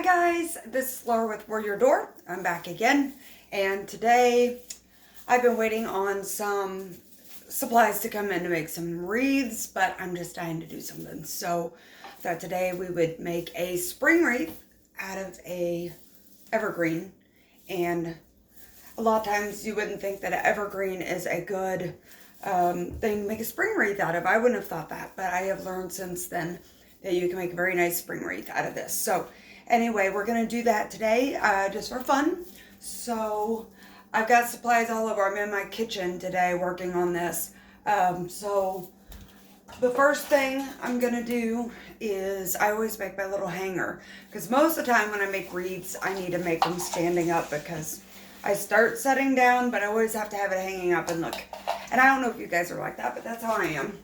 Hi guys, this is Laura with Warrior Door. I'm back again, and today I've been waiting on some supplies to come in to make some wreaths, but I'm just dying to do something. So I thought today we would make a spring wreath out of a evergreen, and a lot of times you wouldn't think that an evergreen is a good thing to make a spring wreath out of. I wouldn't have thought that, but I have learned since then that you can make a very nice spring wreath out of this. So anyway, we're going to do that today just for fun. So I've got supplies all over. I'm in my kitchen today working on this. So the first thing I'm going to do is I always make my little hanger, because most of the time when I make wreaths, I need to make them standing up because I start setting down, but I always have to have it hanging up and look. And I don't know if you guys are like that, but that's how I am.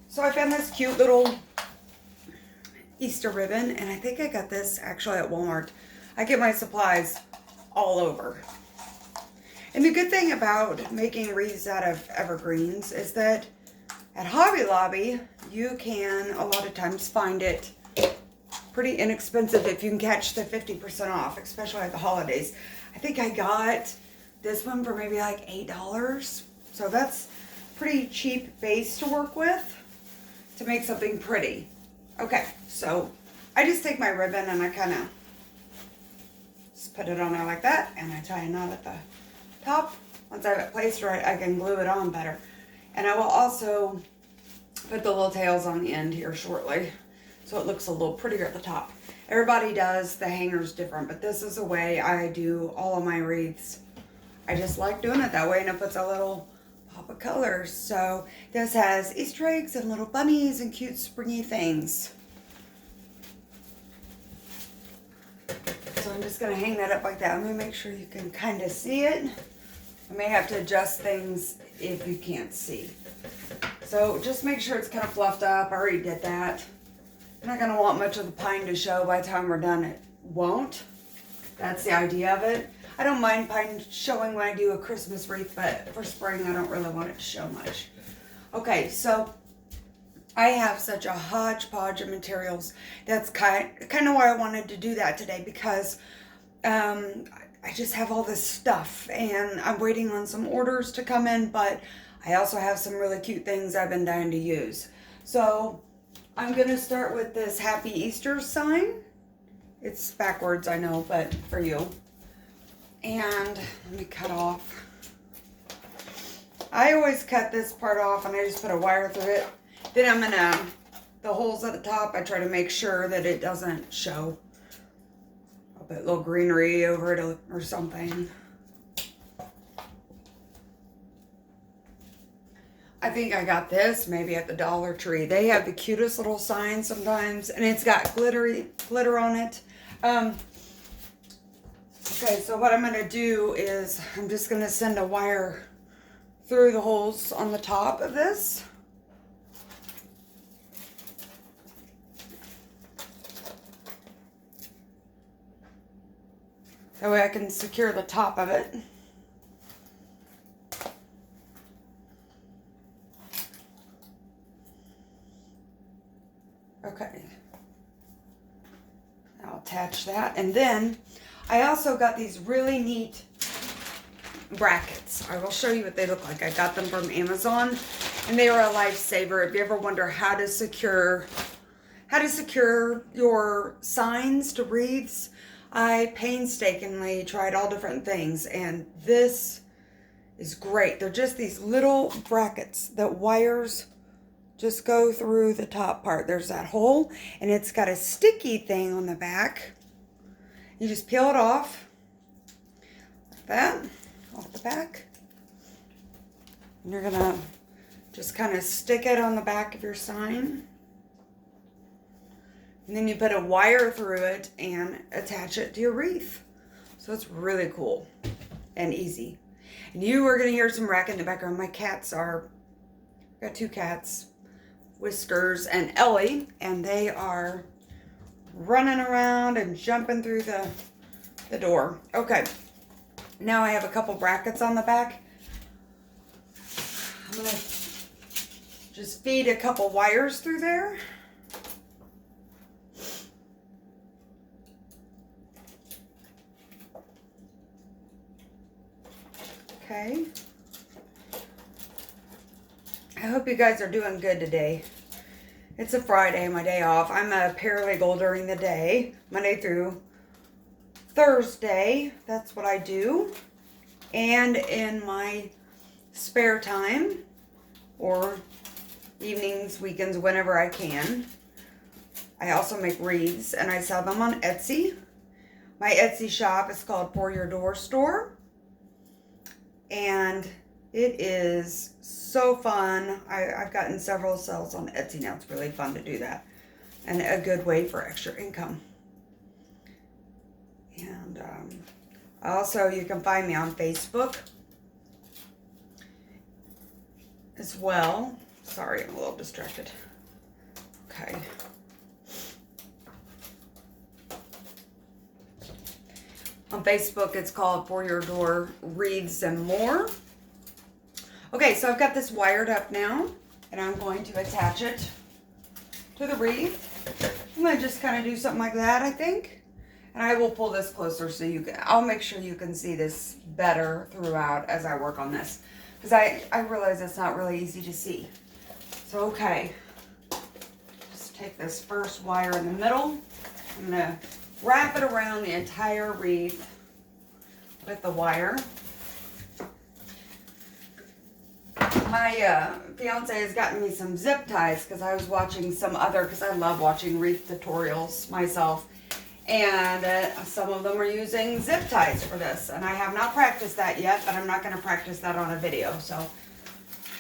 So I found this cute little Easter ribbon, and I think I got this actually at Walmart. I get my supplies all over. And the good thing about making wreaths out of evergreens is that at Hobby Lobby, you can a lot of times find it pretty inexpensive if you can catch the 50% off, especially at the holidays. I think I got this one for maybe like $8. So that's pretty cheap base to work with to make something pretty. Okay, so I just take my ribbon and I kind of just put it on there like that, and I tie a knot at the top. Once I have it placed right, I can glue it on better. And I will also put the little tails on the end here shortly, so it looks a little prettier at the top. Everybody does the hangers different, but this is the way I do all of my wreaths. I just like doing it that way, and it puts a little pop of colors. So this has Easter eggs and little bunnies and cute springy things. So I'm just going to hang that up like that. I'm going to make sure you can kind of see it. I may have to adjust things if you can't see. So just make sure it's kind of fluffed up. I already did that. I'm not going to want much of the pine to show. By the time we're done, it won't. That's the idea of it. I don't mind pine showing when I do a Christmas wreath, but for spring, I don't really want it to show much. Okay, so I have such a hodgepodge of materials. That's kind of why I wanted to do that today, because I just have all this stuff, and I'm waiting on some orders to come in, but I also have some really cute things I've been dying to use. So I'm going to start with this Happy Easter sign. It's backwards, I know, but for you. And let me cut off. I always cut this part off and I just put a wire through it. Then I'm gonna, the holes at the top, I try to make sure that it doesn't show. I'll put a little greenery over it or something. I think I got this maybe at the Dollar Tree. They have the cutest little signs sometimes, and it's got glitter on it. Okay, so what I'm going to do is I'm just going to send a wire through the holes on the top of this. That way I can secure the top of it. Okay. I'll attach that, and then I also got these really neat brackets. I will show you what they look like. I got them from Amazon, and they were a lifesaver. If you ever wonder how to secure your signs to wreaths, I painstakingly tried all different things, and this is great. They're just these little brackets that wires just go through the top part. There's that hole, and it's got a sticky thing on the back. You just peel it off like that, off the back. And you're gonna just kind of stick it on the back of your sign. And then you put a wire through it and attach it to your wreath. So it's really cool and easy. And you are gonna hear some racket in the background. My cats I've got two cats, Whiskers and Ellie, and they are running around and jumping through the door. Okay, now I have a couple brackets on the back. I'm gonna just feed a couple wires through there. Okay. I hope you guys are doing good today. It's a Friday, my day off. I'm a paralegal during the day, Monday through Thursday. That's what I do. And in my spare time, or evenings, weekends, whenever I can, I also make wreaths and I sell them on Etsy. My Etsy shop is called For Your Door Store. And it is so fun. I've gotten several sales on Etsy now. It's really fun to do that. And a good way for extra income. And also, you can find me on Facebook as well. Sorry, I'm a little distracted. Okay. On Facebook, it's called For Your Door Wreaths and More. Okay, so I've got this wired up now, and I'm going to attach it to the wreath. I'm going to just kind of do something like that, I think. And I will pull this closer so you can, I'll make sure you can see this better throughout as I work on this. Because I realize it's not really easy to see. So, okay. Just take this first wire in the middle. I'm going to wrap it around the entire wreath with the wire. My fiance has gotten me some zip ties because I was watching some other, because I love watching wreath tutorials myself. And some of them are using zip ties for this. And I have not practiced that yet, but I'm not going to practice that on a video. So,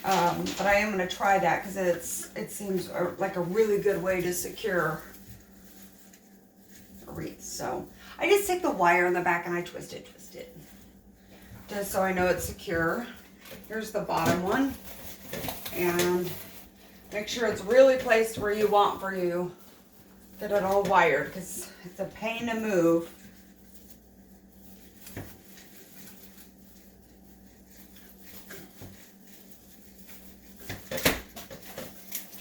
but I am going to try that because it seems like a really good way to secure a wreath. So I just take the wire in the back and I twist it. Just so I know it's secure. Here's the bottom one. And make sure it's really placed where you want for you. Get it all wired because it's a pain to move.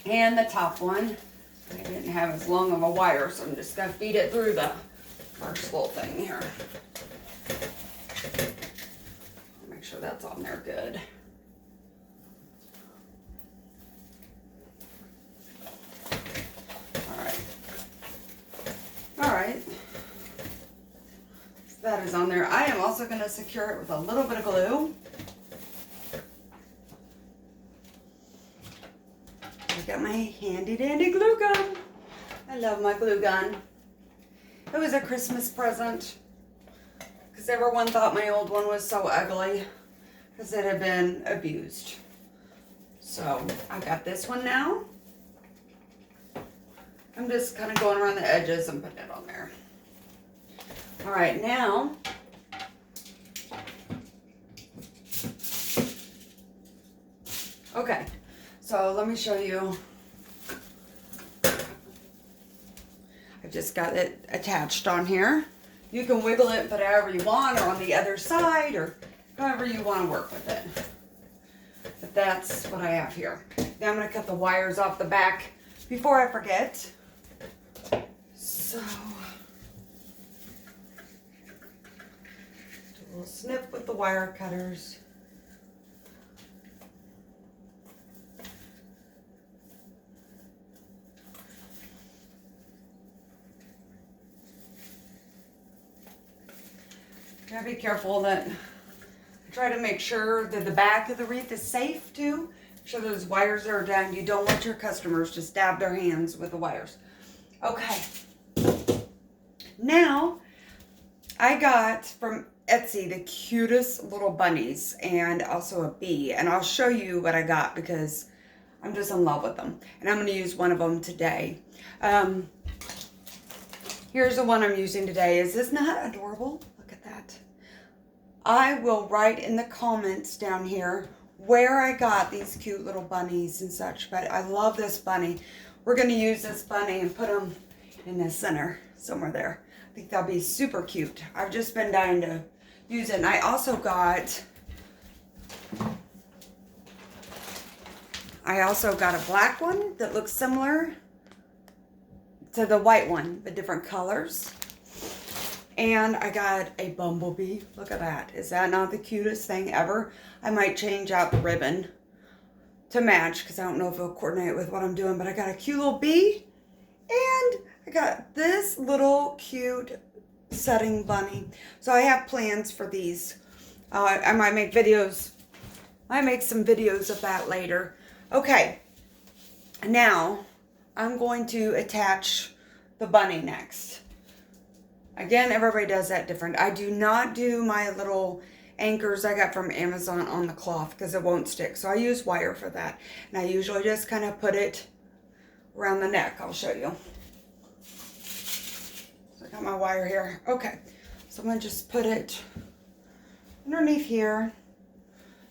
And the top one, I didn't have as long of a wire, so I'm just going to feed it through the first little thing here. Make sure that's on there good. Alright. So that is on there. I am also going to secure it with a little bit of glue. I got my handy dandy glue gun. I love my glue gun. It was a Christmas present because everyone thought my old one was so ugly because it had been abused. So I got this one now. I'm just kind of going around the edges and putting it on there. All right, now okay, so let me show you. I've just got it attached on here. You can wiggle it, put it however you want, or on the other side, or however you want to work with it. But that's what I have here. Now I'm going to cut the wires off the back before I forget. So, do a little snip with the wire cutters. Gotta be careful that I try to make sure that the back of the wreath is safe too. Make sure those wires are down. You don't want your customers to stab their hands with the wires. Okay. Now, I got from Etsy the cutest little bunnies and also a bee. And I'll show you what I got because I'm just in love with them. And I'm going to use one of them today. Here's the one I'm using today. Is this not adorable? Look at that. I will write in the comments down here where I got these cute little bunnies and such. But I love this bunny. We're going to use this bunny and put them in the center somewhere there. I think that'll be super cute. I've just been dying to use it. And I also got a black one that looks similar to the white one, but different colors. And I got a bumblebee. Look at that. Is that not the cutest thing ever? I might change out the ribbon to match because I don't know if it'll coordinate with what I'm doing. But I got a cute little bee. And I got this little cute setting bunny. So I have plans for these. I might make videos. I might make some videos of that later. Okay. Now I'm going to attach the bunny next. Again, everybody does that different. I do not do my little anchors I got from Amazon on the cloth because it won't stick. So I use wire for that. And I usually just kind of put it around the neck. I'll show you. So I got my wire here. Okay. So I'm going to just put it underneath here.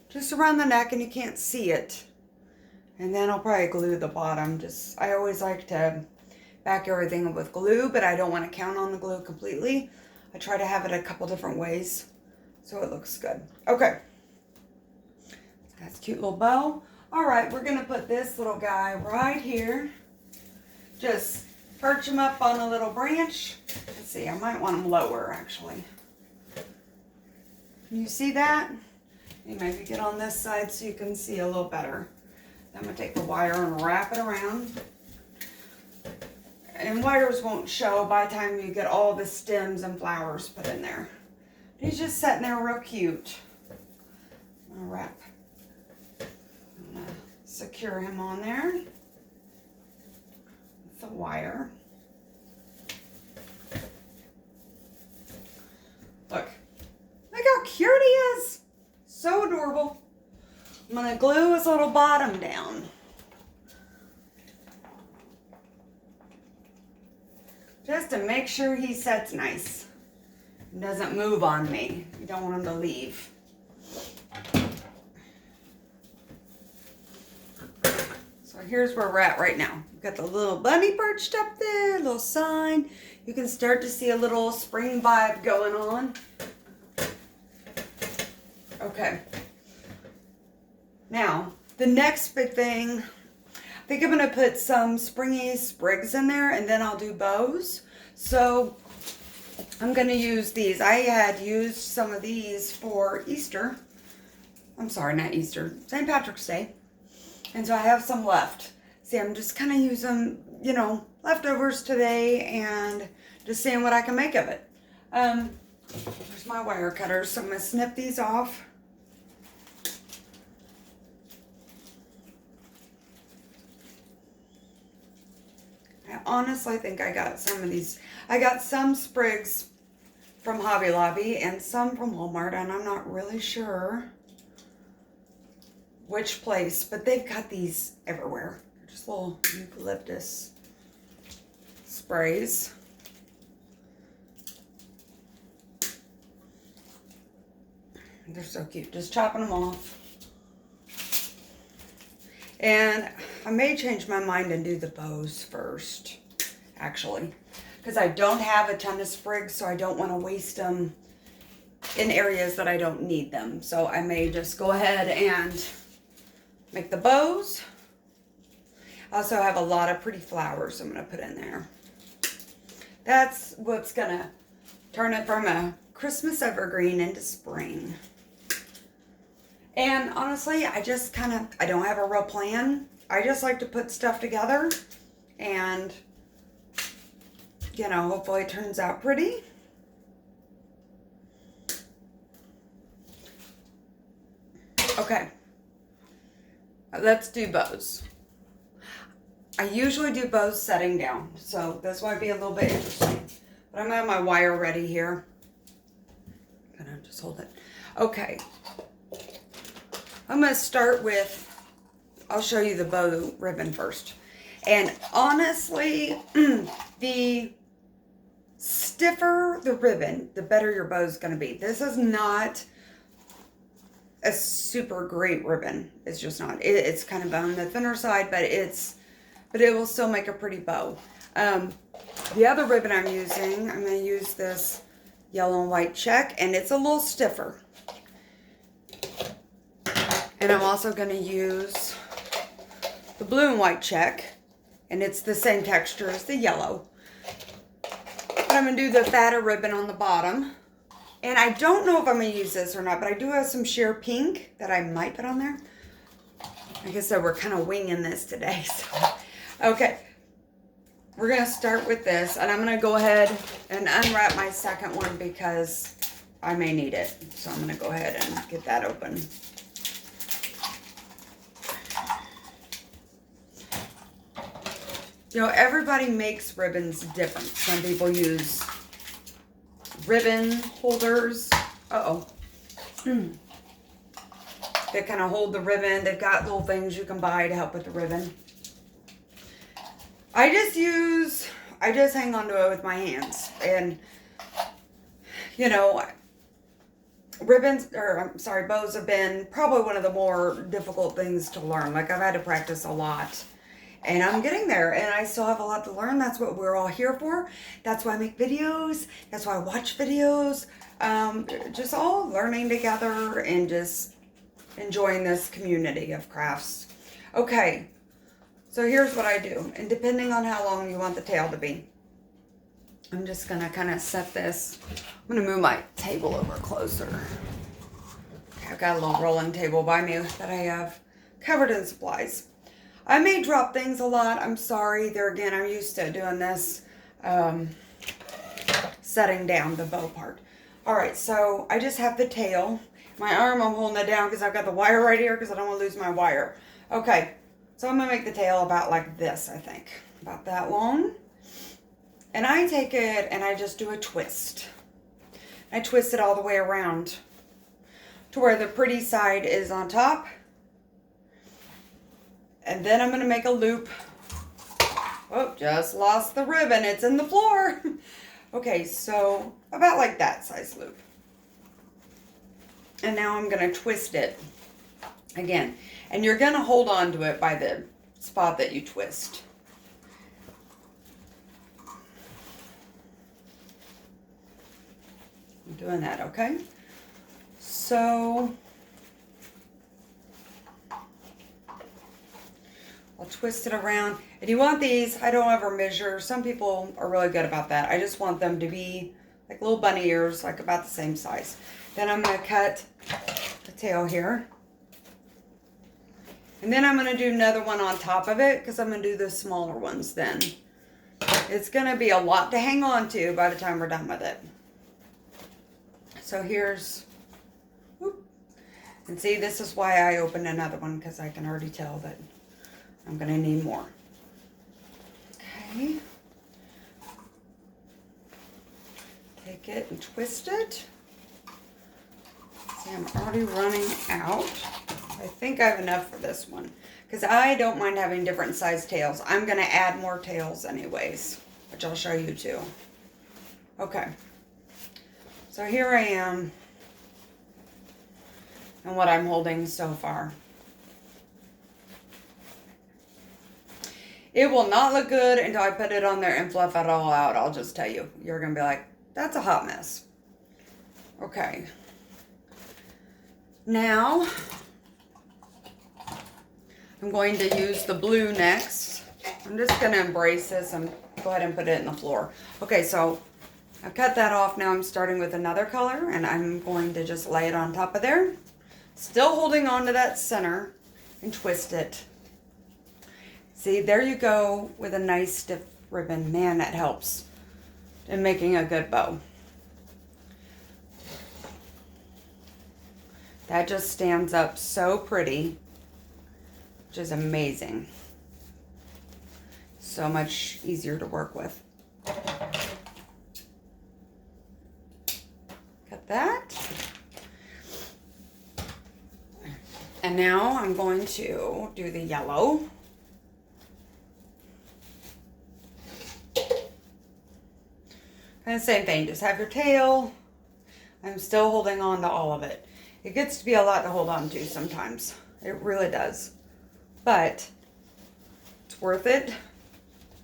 Just around the neck and you can't see it. And then I'll probably glue the bottom. I always like to back everything up with glue, but I don't want to count on the glue completely. I try to have it a couple different ways so it looks good. Okay. That's a cute little bow. All right, we're going to put this little guy right here. Just perch him up on a little branch. Let's see, I might want him lower actually. Can you see that? You maybe get on this side so you can see a little better. I'm going to take the wire and wrap it around. And wires won't show by the time you get all the stems and flowers put in there. He's just sitting there real cute. I'm going to secure him on there with the wire. Look how cute he is. So adorable. I'm going to glue his little bottom down. Just to make sure he sits nice and doesn't move on me. You don't want him to leave. So here's where we're at right now. We've got the little bunny perched up there, little sign. You can start to see a little spring vibe going on. Okay. Now, the next big thing, I think I'm going to put some springy sprigs in there and then I'll do bows. So I'm going to use these. I had used some of these for Easter. I'm sorry, not Easter, St. Patrick's Day. And so I have some left. See, I'm just kind of using, leftovers today and just seeing what I can make of it. There's my wire cutter. So I'm going to snip these off. I honestly think I got some of these. I got some sprigs from Hobby Lobby and some from Walmart, and I'm not really sure which place, but they've got these everywhere. They're just little eucalyptus sprays. They're so cute. Just chopping them off. And I may change my mind and do the bows first, actually. Because I don't have a ton of sprigs, so I don't want to waste them in areas that I don't need them. So I may just go ahead and make the bows. I also have a lot of pretty flowers I'm going to put in there. That's what's going to turn it from a Christmas evergreen into spring. And honestly, I don't have a real plan. I just like to put stuff together and, hopefully it turns out pretty. Okay, let's do bows. I usually do bows setting down, so this might be a little bit interesting. But I'm gonna have my wire ready here. I'm gonna just hold it. Okay. I'm going to start with, I'll show you the bow ribbon first. And honestly, the stiffer the ribbon, the better your bow is going to be. This is not a super great ribbon. It's just not. It's kind of on the thinner side, but it will still make a pretty bow. The other ribbon I'm using, I'm going to use this yellow and white check, and it's a little stiffer. And I'm also going to use the blue and white check, and it's the same texture as the yellow. But I'm going to do the fatter ribbon on the bottom. And I don't know if I'm going to use this or not, but I do have some sheer pink that I might put on there. Like I said, we're kind of winging this today. So. Okay. We're going to start with this, and I'm going to go ahead and unwrap my second one because I may need it. So I'm going to go ahead and get that open. You know, everybody makes ribbons different. Some people use ribbon holders. They kind of hold the ribbon. They've got little things you can buy to help with the ribbon. I just hang on to it with my hands. And, you know, bows have been probably one of the more difficult things to learn. Like, I've had to practice a lot. And I'm getting there, and I still have a lot to learn. That's what we're all here for. That's why I make videos. That's why I watch videos. Just all learning together and just enjoying this community of crafts. Okay, so here's what I do. And depending on how long you want the tail to be, I'm just going to kind of set this. I'm going to move my table over closer. Okay, I've got a little rolling table by me that I have covered in supplies. I may drop things a lot. I'm sorry. There again, I'm used to doing this, setting down the bow part. All right, so I just have the tail. My arm, I'm holding it down because I've got the wire right here because I don't want to lose my wire. Okay, so I'm going to make the tail about like this, I think. About that long. And I take it and I just do a twist. I twist it all the way around to where the pretty side is on top. And then I'm going to make a loop. Oh, just lost the ribbon. It's in the floor. Okay, so about like that size loop. And now I'm going to twist it again. And you're going to hold on to it by the spot that you twist. I'm doing that, okay? So I'll twist it around. And you want these, I don't ever measure. Some people are really good about that. I just want them to be like little bunny ears, like about the same size. Then I'm going to cut the tail here. And then I'm going to do another one on top of it because I'm going to do the smaller ones then. It's going to be a lot to hang on to by the time we're done with it. So here's, whoop. And see, this is why I opened another one because I can already tell that I'm going to need more. Okay. Take it and twist it. See, I'm already running out. I think I have enough for this one because I don't mind having different size tails. I'm going to add more tails anyways, which I'll show you too. Okay. So here I am and what I'm holding so far. It will not look good until I put it on there and fluff it all out. I'll just tell you. You're going to be like, that's a hot mess. Okay. Now, I'm going to use the blue next. I'm just going to embrace this and go ahead and put it in the floor. Okay, so I've cut that off. Now I'm starting with another color, and I'm going to just lay it on top of there. Still holding on to that center and twist it. See, there you go with a nice stiff ribbon. Man, that helps in making a good bow. That just stands up so pretty, which is amazing. So much easier to work with. Cut that. And now I'm going to do the yellow. Kind of same thing, just have your tail. I'm still holding on to all of it. It gets to be a lot to hold on to sometimes. It really does. But it's worth it.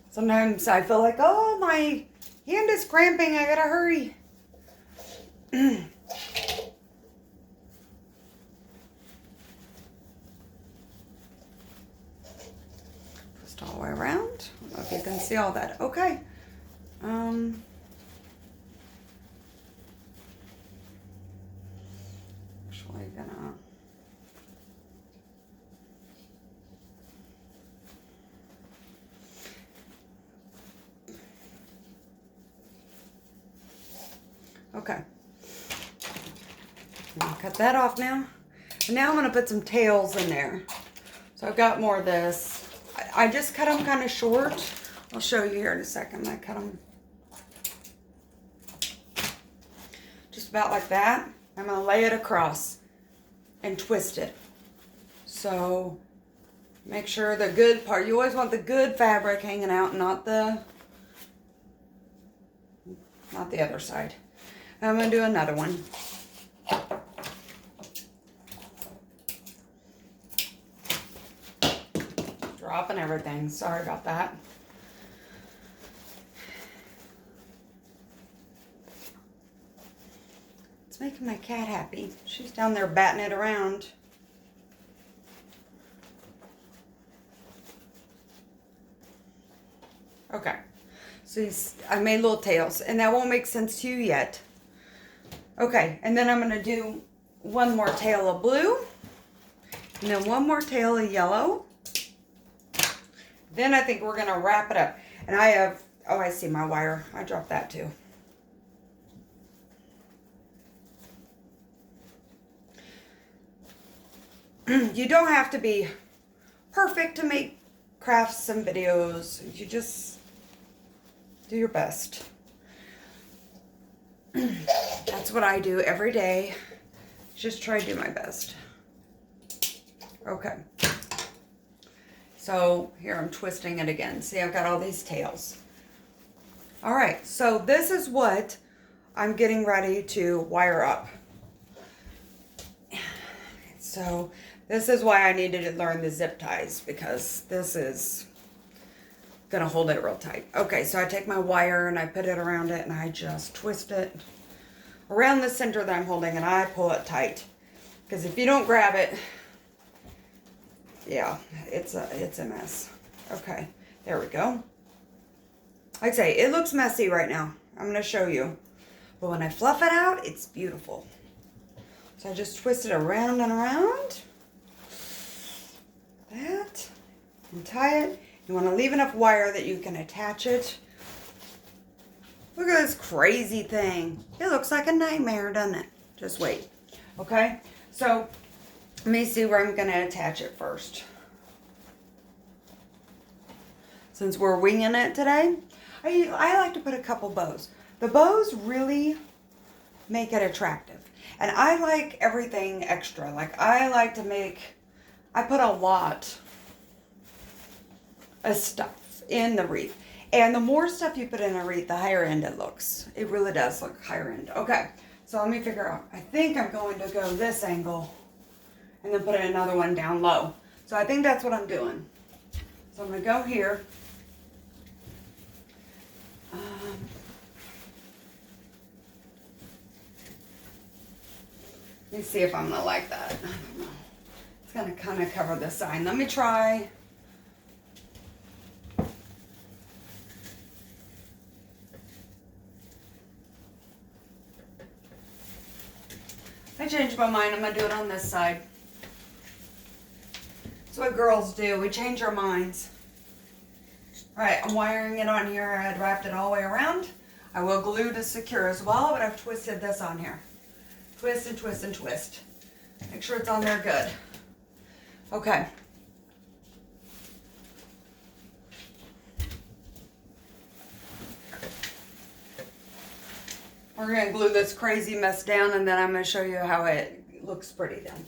Sometimes I feel like, oh, my hand is cramping. I gotta hurry. Just all the way around. I don't know if you can see all that. Okay. Okay. I'll cut that off now. And now I'm going to put some tails in there. So I've got more of this. I just cut them kind of short. I'll show you here in a second. I cut them just about like that. I'm going to lay it across and twist it. So make sure the good part, you always want the good fabric hanging out, not the other side. And I'm going to do another one. Dropping everything. Sorry about that. It's making my cat happy. She's down there batting it around. Okay. So I made little tails, and that won't make sense to you yet. Okay, and then I'm going to do one more tail of blue, and then one more tail of yellow. Then I think we're going to wrap it up. And I have, oh, I see my wire. I dropped that too. You don't have to be perfect to make crafts and videos. You just do your best. That's what I do every day. Just try to do my best. Okay. So here I'm twisting it again. See, I've got all these tails. All right, so this is what I'm getting ready to wire up. So this is why I needed to learn the zip ties, because this is gonna hold it real tight. Okay, so I take my wire and I put it around it and I just twist it around the center that I'm holding and I pull it tight. Because if you don't grab it, yeah, it's a mess. Okay, there we go. Like I say, it looks messy right now. I'm going to show you. But when I fluff it out, it's beautiful. So I just twist it around and around. That. And tie it. You want to leave enough wire that you can attach it. Look at this crazy thing. It looks like a nightmare, doesn't it? Just wait. Okay, so let me see where I'm going to attach it first. Since we're winging it today, I like to put a couple bows. The bows really make it attractive. And I like everything extra. Like I like to I put a lot of stuff in the wreath. And the more stuff you put in a wreath, the higher end it looks. It really does look higher end. Okay, so let me figure out. I think I'm going to go this angle and then put another one down low. So I think that's what I'm doing. So I'm going to go here. Let me see if I'm going to like that. I don't know. It's going to kind of cover the sign. Let me try. I changed my mind. I'm going to do it on this side. That's what girls do. We change our minds. All right, I'm wiring it on here. I had wrapped it all the way around. I will glue to secure as well, but I've twisted this on here. Twist and twist and twist. Make sure it's on there good. Okay. We're going to glue this crazy mess down, and then I'm going to show you how it looks pretty then.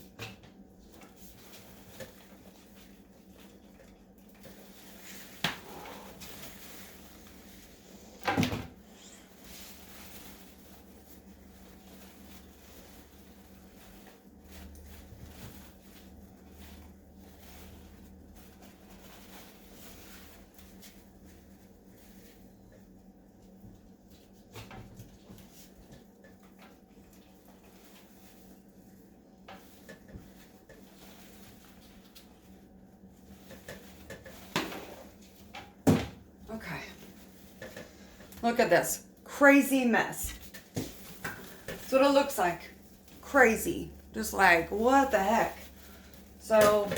Okay. Look at this. Crazy mess. That's what it looks like. Crazy. Just like, what the heck? So,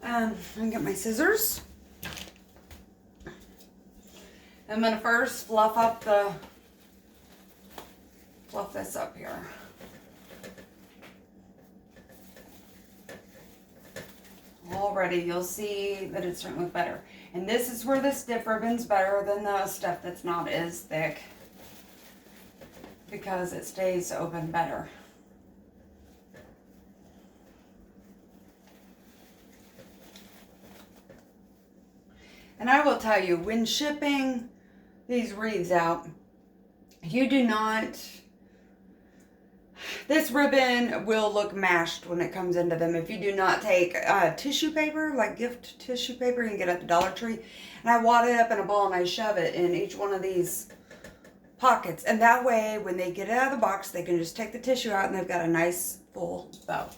I'm going to get my scissors. I'm going to first fluff up the fluff this up here. Already you'll see that it's starting to look better. And this is where the stiff ribbon's better than the stuff that's not as thick, because it stays open better. And I will tell you, when shipping these wreaths out, you do not, this ribbon will look mashed when it comes into them if you do not take tissue paper, like gift tissue paper you can get at the Dollar Tree, and I wad it up in a ball and I shove it in each one of these pockets. And that way, when they get it out of the box, they can just take the tissue out and they've got a nice full bow.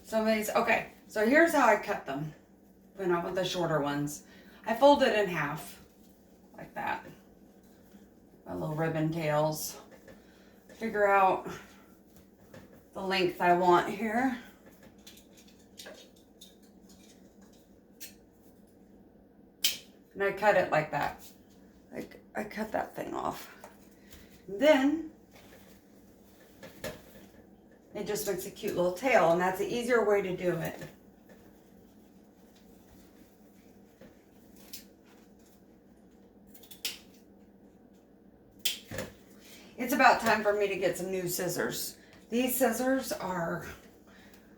Some of these, okay, so here's how I cut them when I want the shorter ones. I fold it in half, like that. My little ribbon tails. Figure out the length I want here. And I cut it like that. I cut that thing off. Then it just makes a cute little tail, and that's the easier way to do it. It's about time for me to get some new scissors. These scissors are,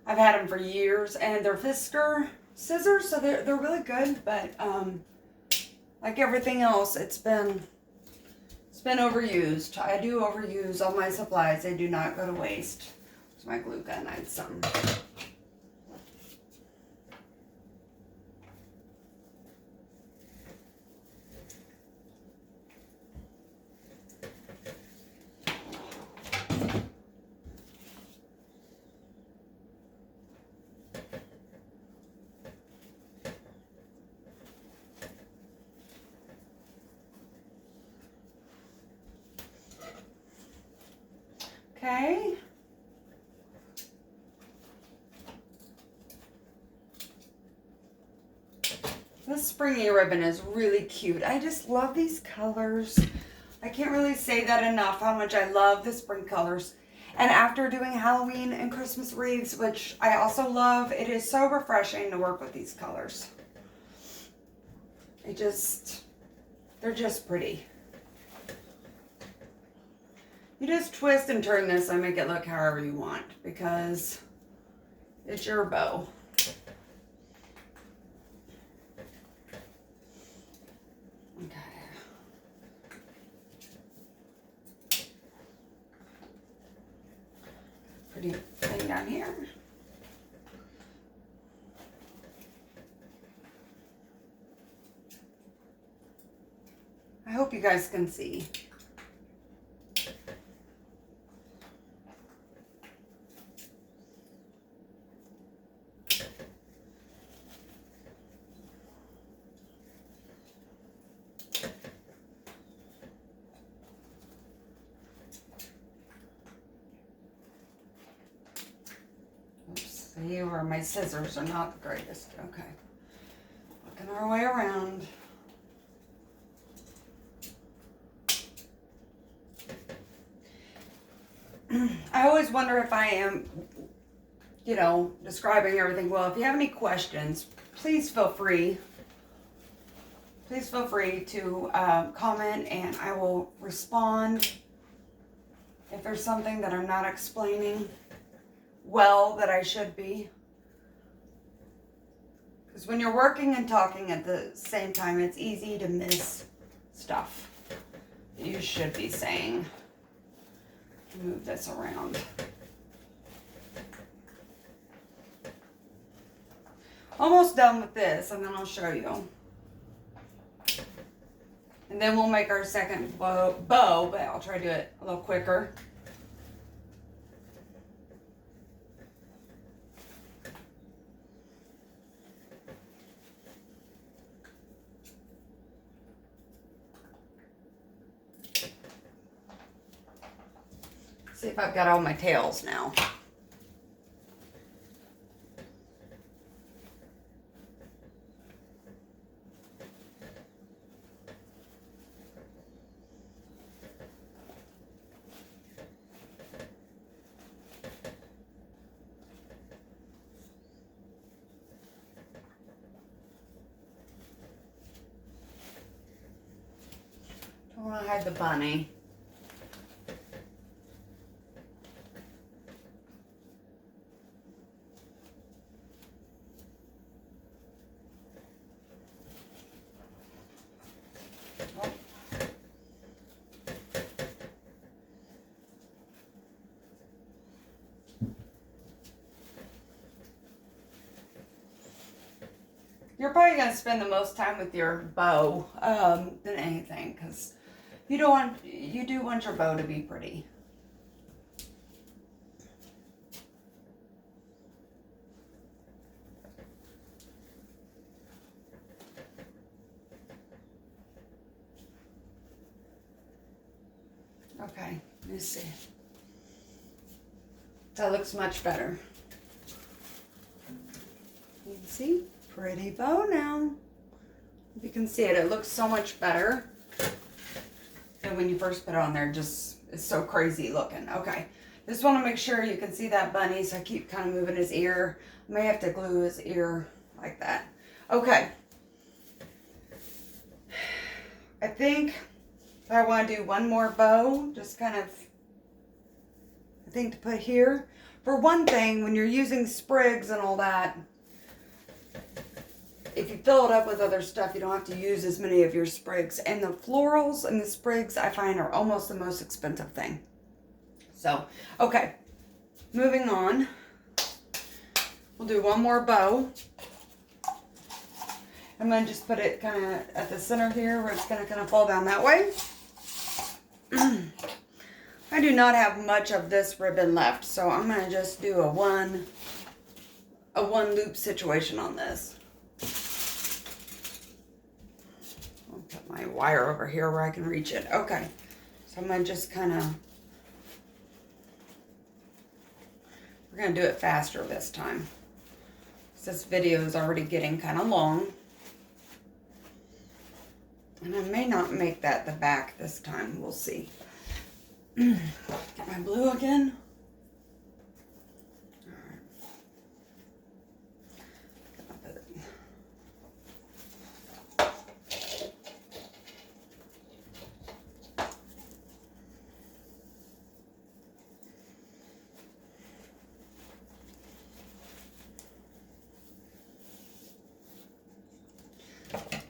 I've had them for years, and they're Fisker scissors, so they're really good, but like everything else, it's been overused. I do overuse all my supplies. They do not go to waste. My glue gun, I had some. Okay. This springy ribbon is really cute. I just love these colors. I can't really say that enough, how much I love the spring colors. And after doing Halloween and Christmas wreaths, which I also love, it is so refreshing to work with these colors. They're just pretty. You just twist and turn this and make it look however you want, because it's your bow. Pretty thing down here. I hope you guys can see. See where my scissors are not the greatest. Okay. Working our way around. I always wonder if I am, describing everything well. If you have any questions, please feel free. Please feel free to comment, and I will respond if there's something that I'm not explaining well that I should be. Because when you're working and talking at the same time, it's easy to miss stuff that you should be saying. Move this around. Almost done with this, and then I'll show you. And then we'll make our second bow, but I'll try to do it a little quicker. See if I've got all my tails now. Don't want to hide the bunny. You're probably going to spend the most time with your bow than anything, because you do want your bow to be pretty. Okay, let me see. That looks much better. You can see, pretty bow now. If you can see it, it looks so much better. And when you first put it on there, just it's so crazy looking. Okay, just want to make sure you can see that bunny, so I keep kind of moving his ear. I may have to glue his ear like that. Okay. I think I want to do one more bow, just kind of, I think, to put here. For one thing, when you're using sprigs and all that, if you fill it up with other stuff, you don't have to use as many of your sprigs. And the florals and the sprigs, I find, are almost the most expensive thing. So, okay. Moving on. We'll do one more bow. I'm going to just put it kind of at the center here, where it's going to kind of fall down that way. I do not have much of this ribbon left, so I'm going to just do a one loop situation on this. I'll put my wire over here where I can reach it. Okay, so I'm going to just kind of, we're going to do it faster this time. This video is already getting kind of long. And I may not make that the back this time. We'll see. Get my blue again.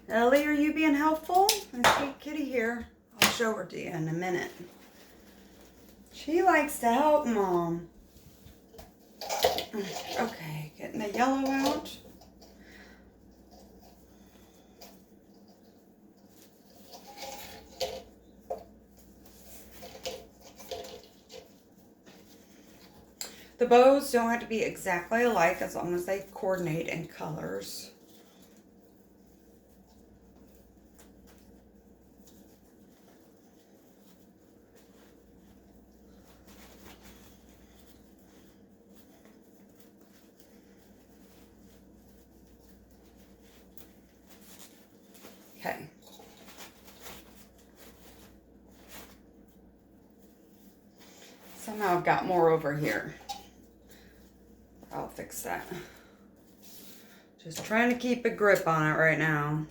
Ellie, are you being helpful? My sweet kitty here. I'll show her to you in a minute. She likes to help Mom. Okay, getting the yellow out. The bows don't have to be exactly alike as long as they coordinate in colors. Okay. Somehow I've got more over here. I'll fix that. Just trying to keep a grip on it right now.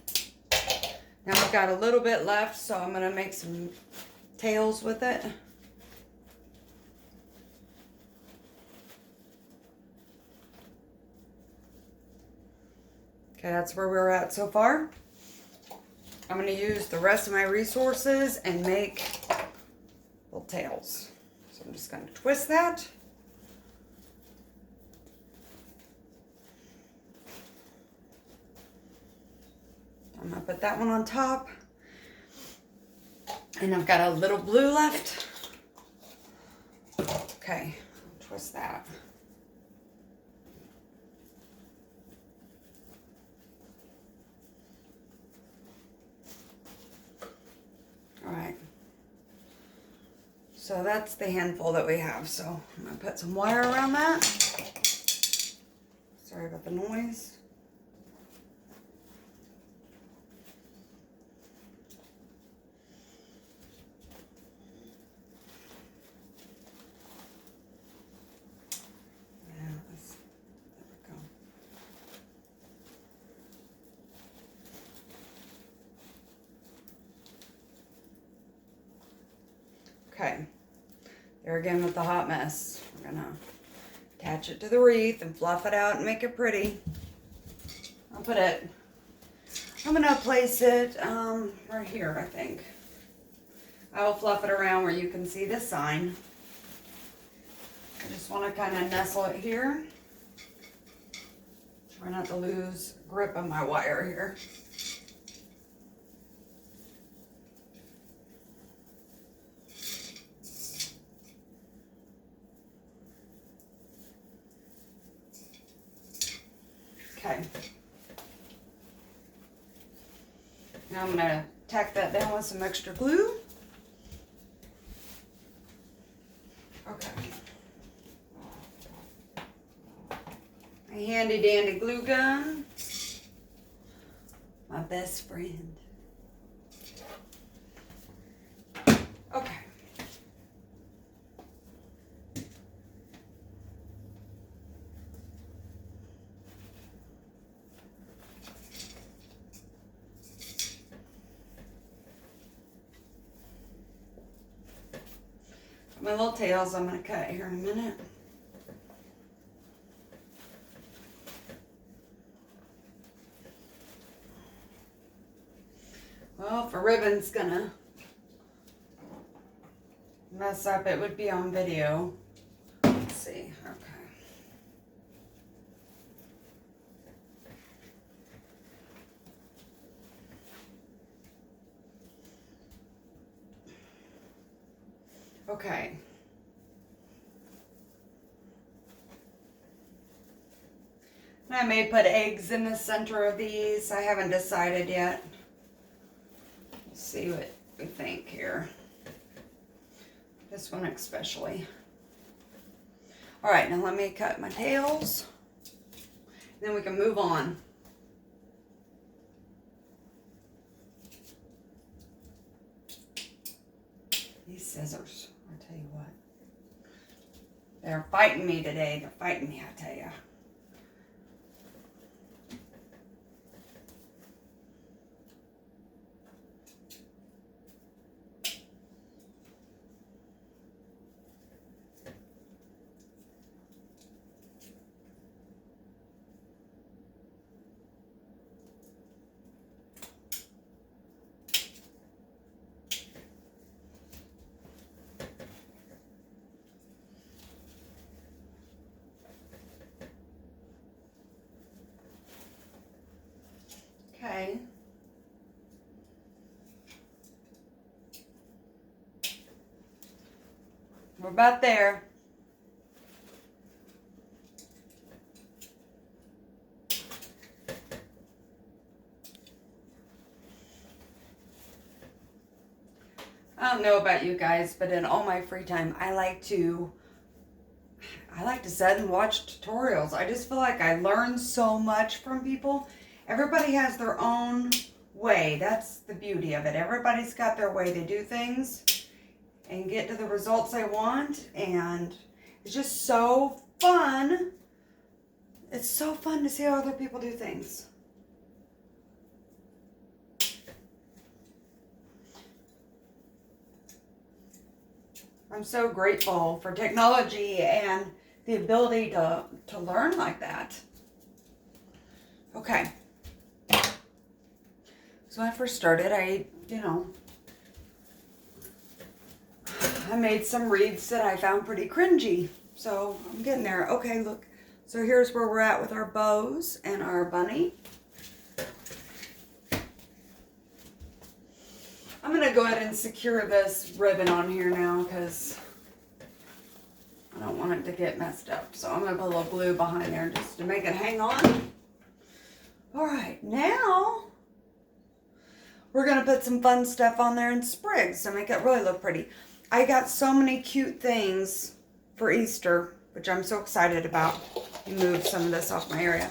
Now I've got a little bit left, so I'm going to make some tails with it. Okay, that's where we're at so far. I'm going to use the rest of my resources and make little tails. So I'm just going to twist that. I'm going to put that one on top. And I've got a little blue left. Okay, twist that. So that's the handful that we have. So I'm going to put some wire around that. Sorry about the noise. Okay, there again with the hot mess. We're gonna attach it to the wreath and fluff it out and make it pretty. I'm gonna place it right here, I think. I will fluff it around where you can see the sign. I just want to kind of nestle it here. Try not to lose grip on my wire here. Okay. Now I'm going to tack that down with some extra glue. Okay. A handy dandy glue gun. My best friend. Okay. My little tails I'm going to cut here in a minute. Well, if a ribbon's going to mess up, it would be on video. Let's see. Okay. Okay. I may put eggs in the center of these. I haven't decided yet. Let's see what we think here. This one especially. All right, now let me cut my tails. Then we can move on. These scissors, I'll tell you what. They're fighting me today. They're fighting me, I tell you. Okay. We're about there. I don't know about you guys, but in all my free time, I like to sit and watch tutorials. I just feel like I learn so much from people. Everybody has their own way. That's the beauty of it. Everybody's got their way to do things and get to the results they want. And it's just so fun. It's so fun to see how other people do things. I'm so grateful for technology and the ability to learn like that. Okay. So when I first started, I made some wreaths that I found pretty cringy. So I'm getting there. Okay, look. So here's where we're at with our bows and our bunny. I'm going to go ahead and secure this ribbon on here now because I don't want it to get messed up. So I'm going to put a little glue behind there just to make it hang on. All right, now we're going to put some fun stuff on there in sprigs to make it really look pretty. I got so many cute things for Easter, which I'm so excited about. Move some of this off my area.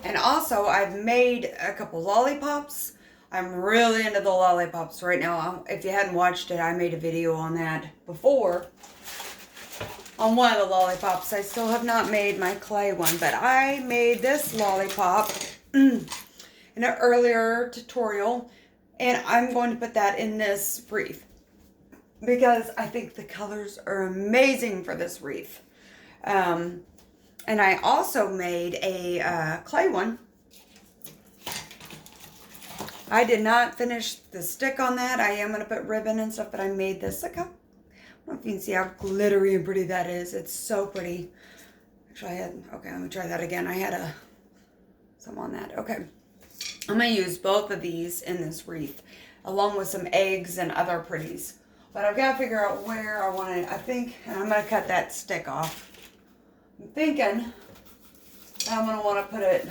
And also, I've made a couple lollipops. I'm really into the lollipops right now. If you hadn't watched it, I made a video on that before. On one of the lollipops. I still have not made my clay one, but I made this lollipop in an earlier tutorial. And I'm going to put that in this wreath because I think the colors are amazing for this wreath. And I also made a clay one. I did not finish the stick on that. I am going to put ribbon and stuff, but I made this. Look how, I don't know if you can see how glittery and pretty that is. It's so pretty. Actually, okay, let me try that again. I had some on that. Okay. I'm going to use both of these in this wreath, along with some eggs and other pretties. But I've got to figure out where I want it. I think, and I'm going to cut that stick off. I'm thinking I'm going to want to put it,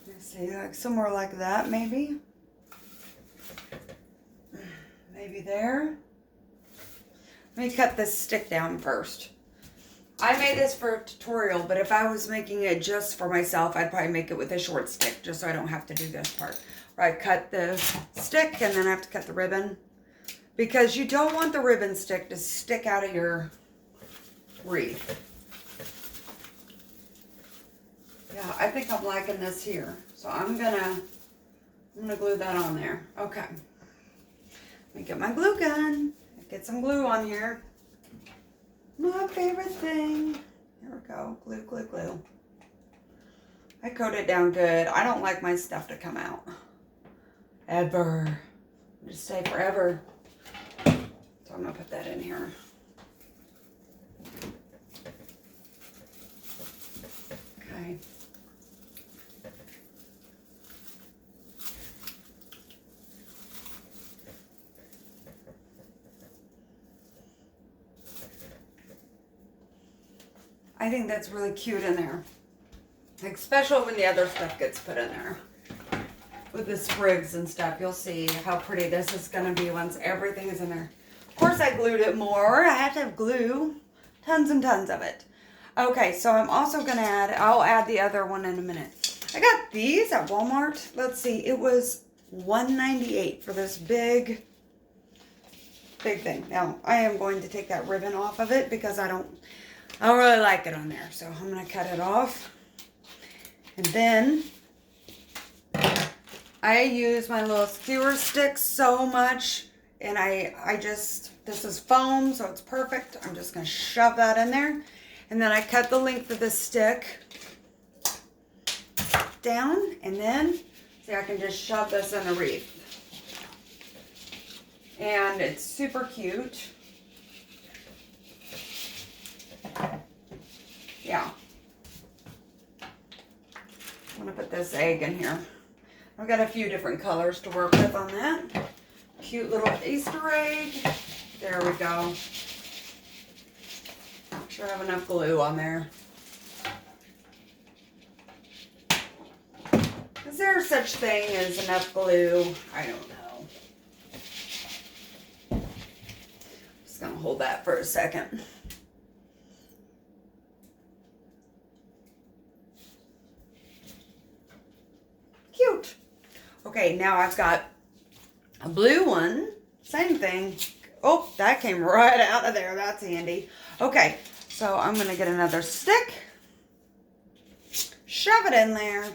let's see, like somewhere like that, maybe. Maybe there. Let me cut this stick down first. I made this for a tutorial, but if I was making it just for myself, I'd probably make it with a short stick, just so I don't have to do this part. Where I cut the stick and then I have to cut the ribbon. Because you don't want the ribbon stick to stick out of your wreath. Yeah, I think I'm liking this here. So I'm gonna glue that on there. Okay. Let me get my glue gun. Get some glue on here. My favorite thing. Here we go. Glue, glue, glue. I coat it down good. I don't like my stuff to come out. Ever. Just stay forever. So I'm going to put that in here. Okay. I think that's really cute in there. Like, especially when the other stuff gets put in there. With the sprigs and stuff, you'll see how pretty this is going to be once everything is in there. Of course, I glued it more. I had to have glue. Tons and tons of it. Okay, so I'm also going to I'll add the other one in a minute. I got these at Walmart. Let's see, it was $1.98 for this big thing. Now, I am going to take that ribbon off of it because I don't really like it on there. So I'm going to cut it off. And then I use my little skewer stick so much. And this is foam, so it's perfect. I'm just going to shove that in there. And then I cut the length of the stick down. And then, see, I can just shove this in a wreath. And it's super cute. Yeah. I'm going to put this egg in here. I've got a few different colors to work with on that. Cute little Easter egg. There we go. Make sure I have enough glue on there. Is there such thing as enough glue? I don't know. Just going to hold that for a second. Cute. Okay, now I've got a blue one. Same thing. Oh, that came right out of there. That's handy. Okay, so I'm going to get another stick. Shove it in there.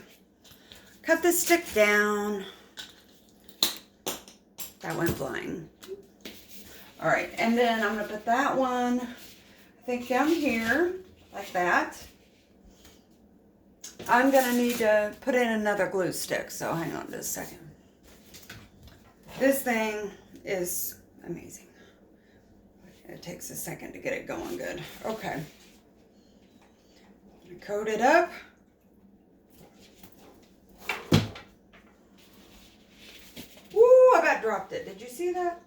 Cut the stick down. That went flying. All right, and then I'm going to put that one, I think, down here, like that. I'm going to need to put in another glue stick, so hang on just a second. This thing is amazing. It takes a second to get it going good. Okay. Coat it up. Woo, I about dropped it. Did you see that?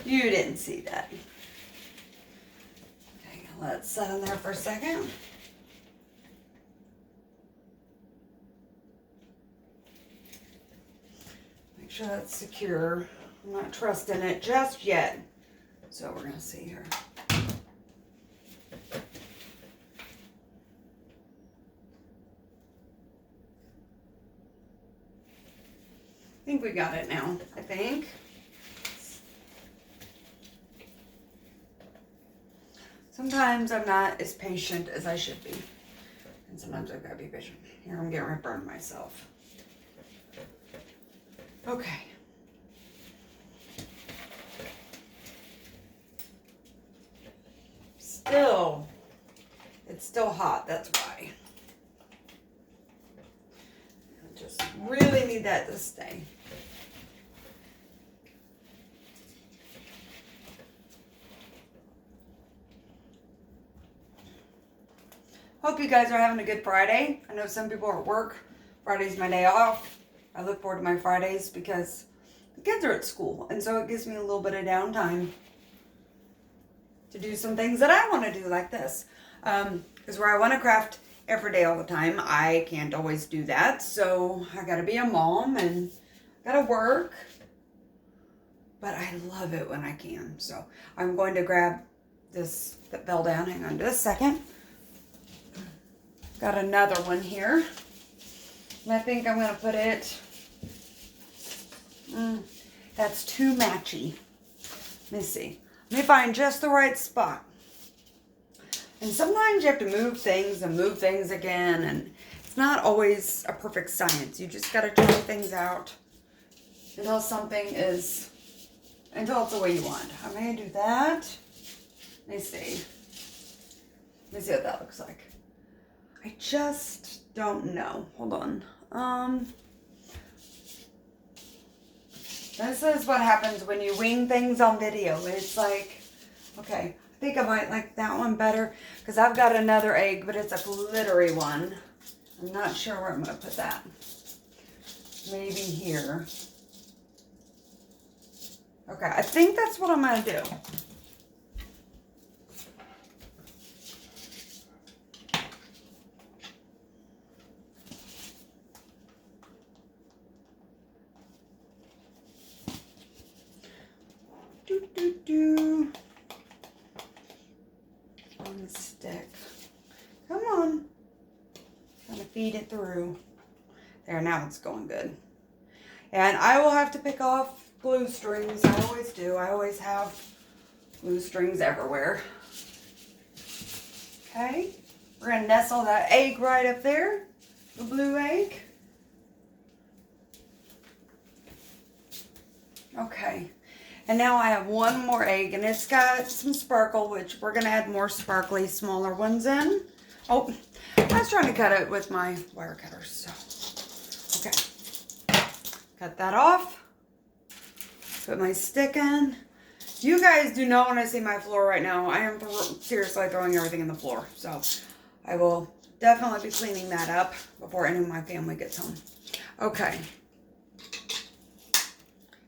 You didn't see that. Okay, let it set in there for a second. sure that's secure. I'm not trusting it just yet. So we're going to see here. I think we got it now, I think. Sometimes I'm not as patient as I should be. And sometimes I've got to be patient. Here, I'm getting ready to burn myself. Okay. It's still hot, that's why. I just really need that to stay. Hope you guys are having a good Friday. I know some people are at work. Friday's my day off. I look forward to my Fridays because the kids are at school. And so it gives me a little bit of downtime to do some things that I want to do like this. Because where I want to craft every day all the time, I can't always do that. So I got to be a mom and got to work. But I love it when I can. So I'm going to grab this that fell down. Hang on just a second. Got another one here. And I think I'm going to put it... that's too matchy. Let me see. Let me find just the right spot. And sometimes you have to move things and move things again. And it's not always a perfect science. You just got to try things out until it's the way you want. I may do that. Let me see. Let me see what that looks like. I just don't know. Hold on. This is what happens when you wing things on video. It's like, okay, I think I might like that one better because I've got another egg, but it's a glittery one. I'm not sure where I'm going to put that. Maybe here. Okay, I think that's what I'm going to do. On the stick. Come on. Trying to feed it through. There, now it's going good. And I will have to pick off glue strings. I always do. I always have glue strings everywhere. Okay. We're going to nestle that egg right up there. The blue egg. Okay. And now I have one more egg, and it's got some sparkle, which we're going to add more sparkly, smaller ones in. Oh, I was trying to cut it with my wire cutter, so. Okay. Cut that off. Put my stick in. You guys do not want to see my floor right now. I am seriously throwing everything in the floor. So I will definitely be cleaning that up before any of my family gets home. Okay.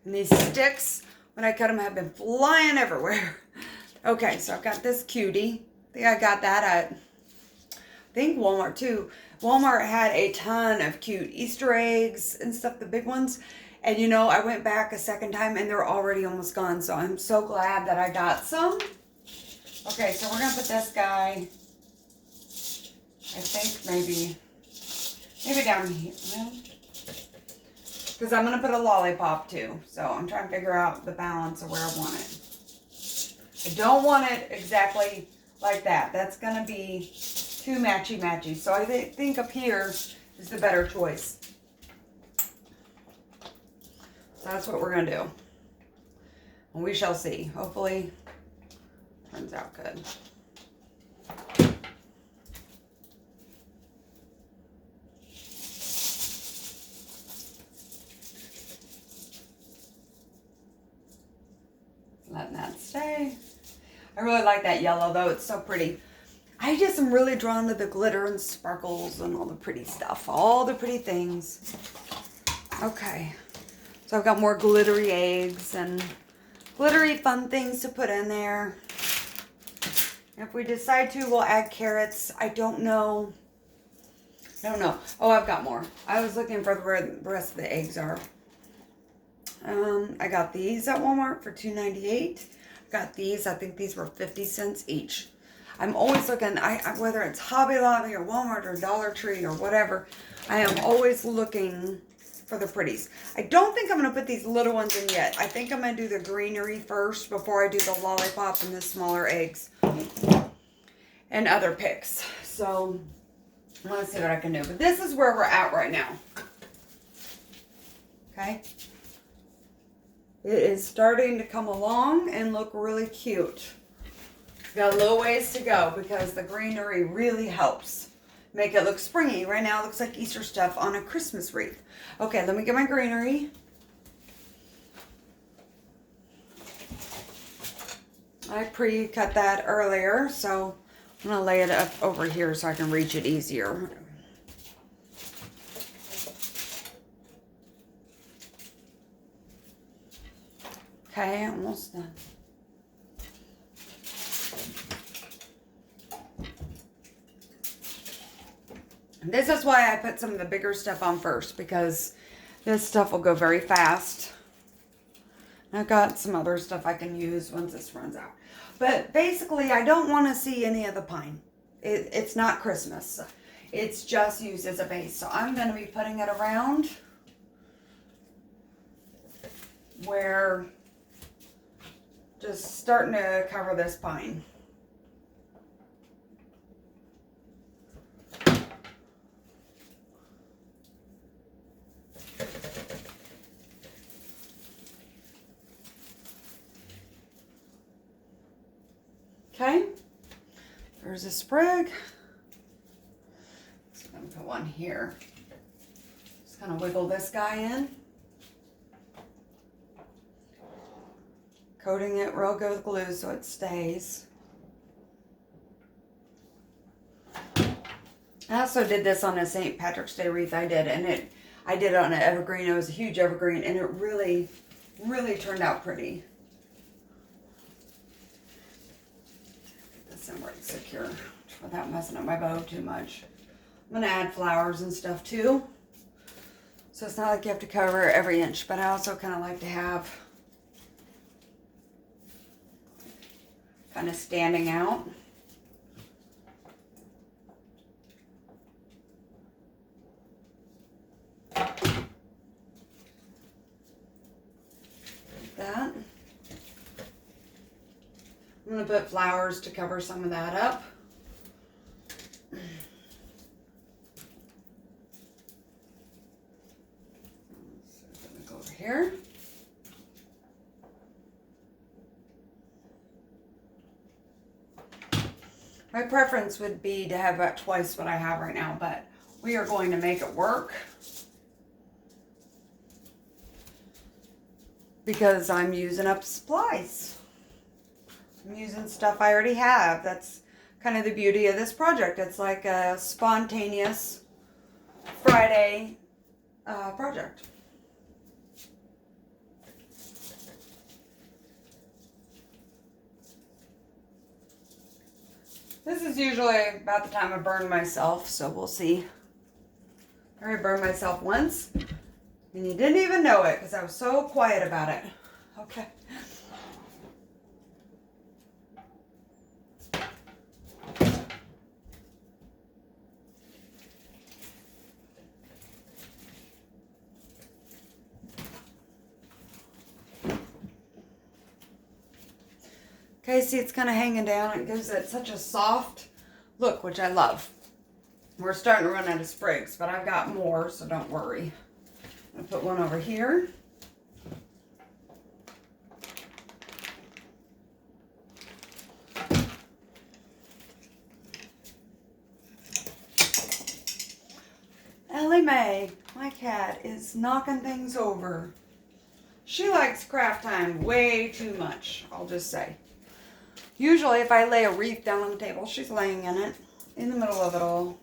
And these sticks, when I cut them, have been flying everywhere. Okay, so I've got this cutie. I think I got that at, Walmart too. Walmart had a ton of cute Easter eggs and stuff, the big ones. And you know, I went back a second time and they're already almost gone. So I'm so glad that I got some. Okay, so we're going to put this guy, I think maybe down here. Because I'm going to put a lollipop too. So I'm trying to figure out the balance of where I want it. I don't want it exactly like that. That's going to be too matchy-matchy. So I think up here is the better choice. So that's what we're going to do. And we shall see. Hopefully, turns out good. Letting that stay. I really like that yellow though. It's so pretty. I just am really drawn to the glitter and sparkles and all the pretty stuff. All the pretty things. Okay. So I've got more glittery eggs and glittery fun things to put in there. If we decide to, we'll add carrots. I don't know. Oh, I've got more. I was looking for where the rest of the eggs are. I got these at Walmart for $2.98. Got these. I think these were 50 cents each. I'm always looking, whether it's Hobby Lobby or Walmart or Dollar Tree or whatever, I am always looking for the pretties. I don't think I'm going to put these little ones in yet. I think I'm going to do the greenery first before I do the lollipop and the smaller eggs and other picks. So, let's see what I can do. But this is where we're at right now. Okay? It is starting to come along and look really cute. Got a little ways to go because the greenery really helps make it look springy. Right now it looks like Easter stuff on a Christmas wreath. Okay, let me get my greenery. I pre-cut that earlier, so I'm going to lay it up over here so I can reach it easier. Okay, almost done. This is why I put some of the bigger stuff on first, because this stuff will go very fast. I've got some other stuff I can use once this runs out. But basically, I don't want to see any of the pine. It's not Christmas. It's just used as a base. So I'm going to be putting it around where just starting to cover this pine. Okay, there's a sprig. So I'm gonna put one here. Just gonna wiggle this guy in. Coating it real good with glue so it stays. I also did this on a St. Patrick's Day wreath I did, and I did it on an evergreen. It was a huge evergreen, and it really, really turned out pretty. Right secure without messing up my bow too much. I'm going to add flowers and stuff too. So it's not like you have to cover every inch, but I also kind of like to have kind of standing out. Like that. I'm going to put flowers to cover some of that up. So I'm going to go over here. My preference would be to have about twice what I have right now, but we are going to make it work because I'm using up supplies. I'm using stuff I already have. That's kind of the beauty of this project. It's like a spontaneous Friday project. This is usually about the time I burn myself, so we'll see. I already burned myself once, and you didn't even know it because I was so quiet about it. Okay. Okay, see it's kind of hanging down. It gives it such a soft look, which I love. We're starting to run out of sprigs, but I've got more, so don't worry. I'm going to put one over here. Ellie Mae, my cat, is knocking things over. She likes craft time way too much, I'll just say. Usually if I lay a wreath down on the table, she's laying in it, in the middle of it all.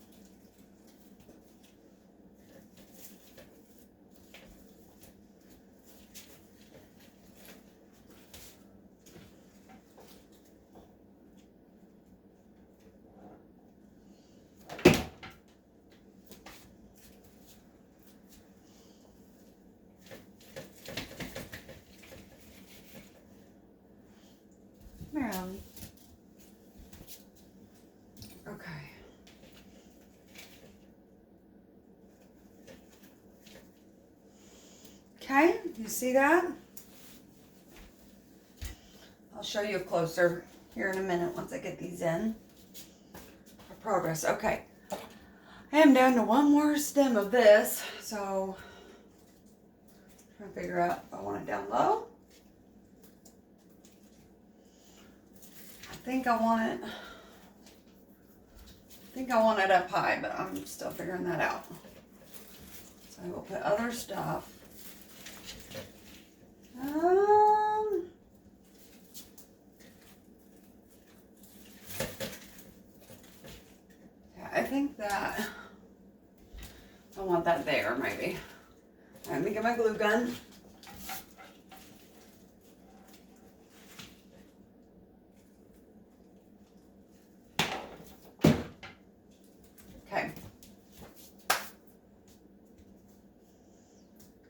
Okay, you see that? I'll show you closer here in a minute once I get these in. For progress. Okay. I am down to one more stem of this, so I'm trying to figure out if I want it down low. I think I want it up high, but I'm still figuring that out. So I will put other stuff. Yeah, I think that I want that there, maybe. Let me get my glue gun. Okay.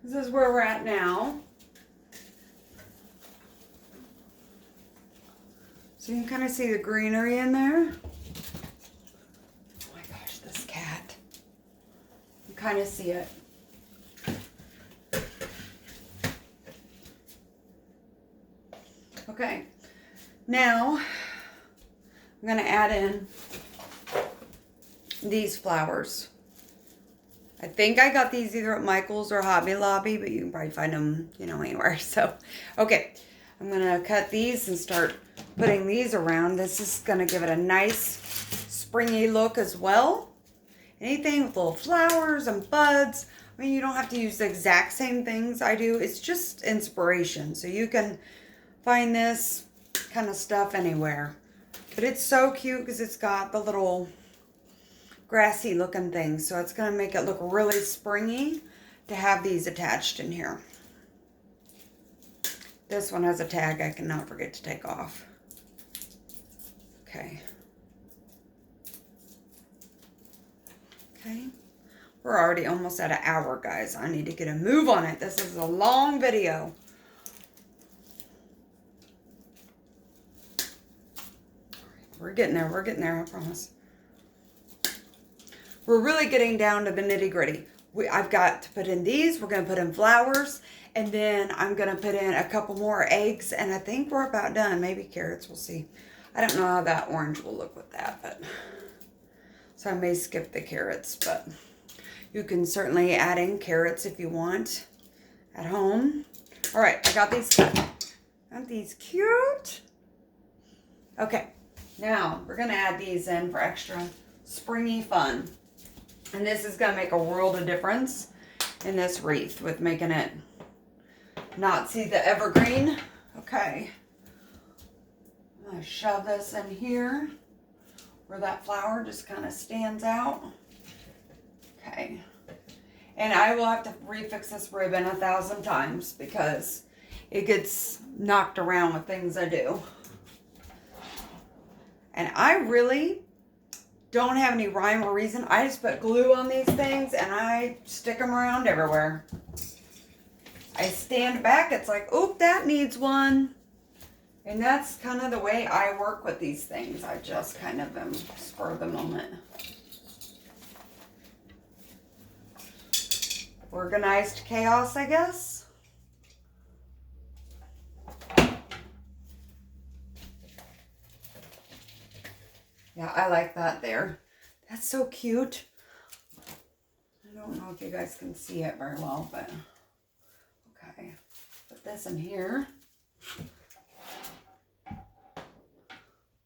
This is where we're at now. So you can kind of see the greenery in there. Oh my gosh, this cat. You kind of see it. Okay, now I'm going to add in these flowers. I think I got these either at Michael's or Hobby Lobby, but you can probably find them, you know, anywhere. So, okay, I'm going to cut these and start putting these around. This is going to give it a nice springy look as well. Anything with little flowers and buds. I mean, you don't have to use the exact same things I do. It's just inspiration. So you can find this kind of stuff anywhere. But it's so cute because it's got the little grassy looking things. So it's going to make it look really springy to have these attached in here. This one has a tag I cannot forget to take off. Okay. Okay. We're already almost at an hour, guys. I need to get a move on it. This is a long video. We're getting there, I promise. We're really getting down to the nitty gritty. I've got to put in these, we're going to put in flowers, and then I'm going to put in a couple more eggs, and I think we're about done. Maybe carrots, we'll see. I don't know how that orange will look with that, but so I may skip the carrots, but you can certainly add in carrots if you want at home. All right, I got these cut. Aren't these cute? Okay. Now, we're going to add these in for extra springy fun. And this is going to make a world of difference in this wreath with making it not see the evergreen. Okay. I'm going to shove this in here where that flower just kind of stands out. Okay. And I will have to refix this ribbon 1,000 times because it gets knocked around with things I do. And I really don't have any rhyme or reason. I just put glue on these things and I stick them around everywhere. I stand back, it's like, oop, that needs one. And that's kind of the way I work with these things. I just kind of am spur of the moment. Organized chaos, I guess. Yeah, I like that there. That's so cute. I don't know if you guys can see it very well, but okay. Put this in here.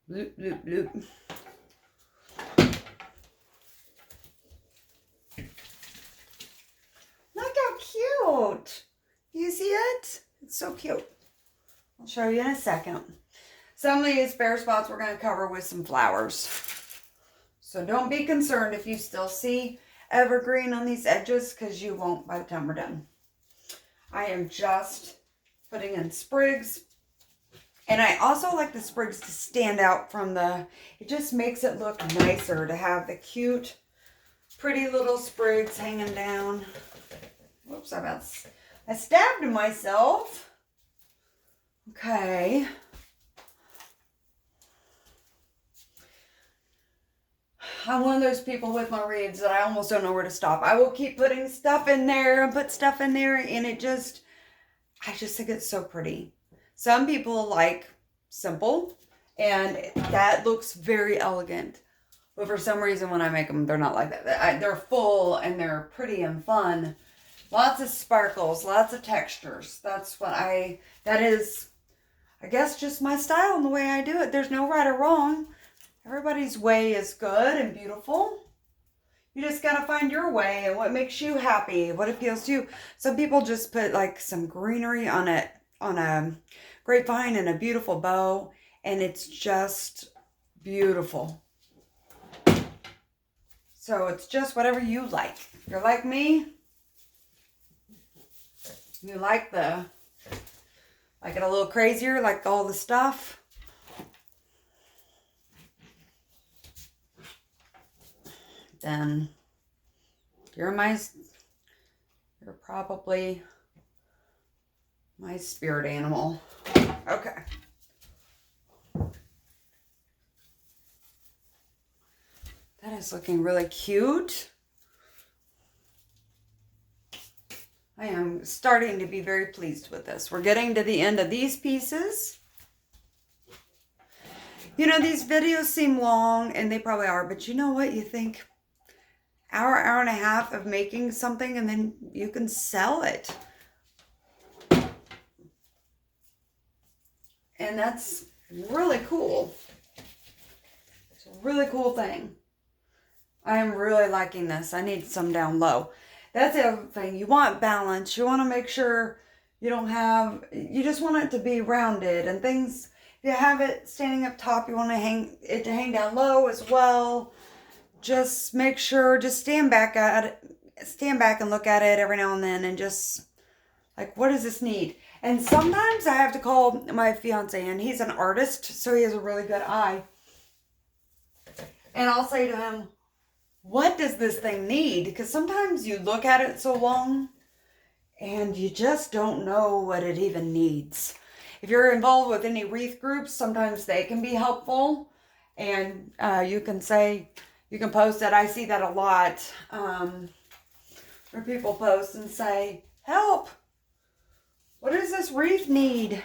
Bloop, bloop, bloop. Look how cute. You see it? It's so cute. I'll show you in a second. Some of these bare spots we're going to cover with some flowers. So don't be concerned if you still see evergreen on these edges, because you won't by the time we're done. I am just putting in sprigs. And I also like the sprigs to stand out from the, it just makes it look nicer to have the cute, pretty little sprigs hanging down. Whoops, I stabbed myself. Okay. I'm one of those people with my wreaths that I almost don't know where to stop. I will keep putting stuff in there and put stuff in there, and it just I just think it's so pretty. Some people like simple, and that looks very elegant. But for some reason, when I make them, they're not like that. They're full and they're pretty and fun. Lots of sparkles, lots of textures. That is, I guess, just my style and the way I do it. There's no right or wrong. Everybody's way is good and beautiful. You just gotta find your way and what makes you happy, what appeals to you. Some people just put like some greenery on a grapevine and a beautiful bow, and it's just beautiful. So it's just whatever you like. If you're like me, you like it a little crazier, like all the stuff. Then you're probably my spirit animal. Okay. That is looking really cute. I am starting to be very pleased with this. We're getting to the end of these pieces. You know, these videos seem long, and they probably are, but you know what? You think hour and a half of making something, and then you can sell it. And that's really cool. It's a really cool thing. I am really liking this. I need some down low. That's the other thing. You want balance. You want to make sure you just want it to be rounded and things. If you have it standing up top, you want to hang down low as well. Just make sure, just stand back and look at it every now and then and just like, what does this need? And sometimes I have to call my fiance, and he's an artist, so he has a really good eye. And I'll say to him, what does this thing need? Because sometimes you look at it so long and you just don't know what it even needs. If you're involved with any wreath groups, sometimes they can be helpful. And you can post that. I see that a lot where people post and say, help, what does this wreath need?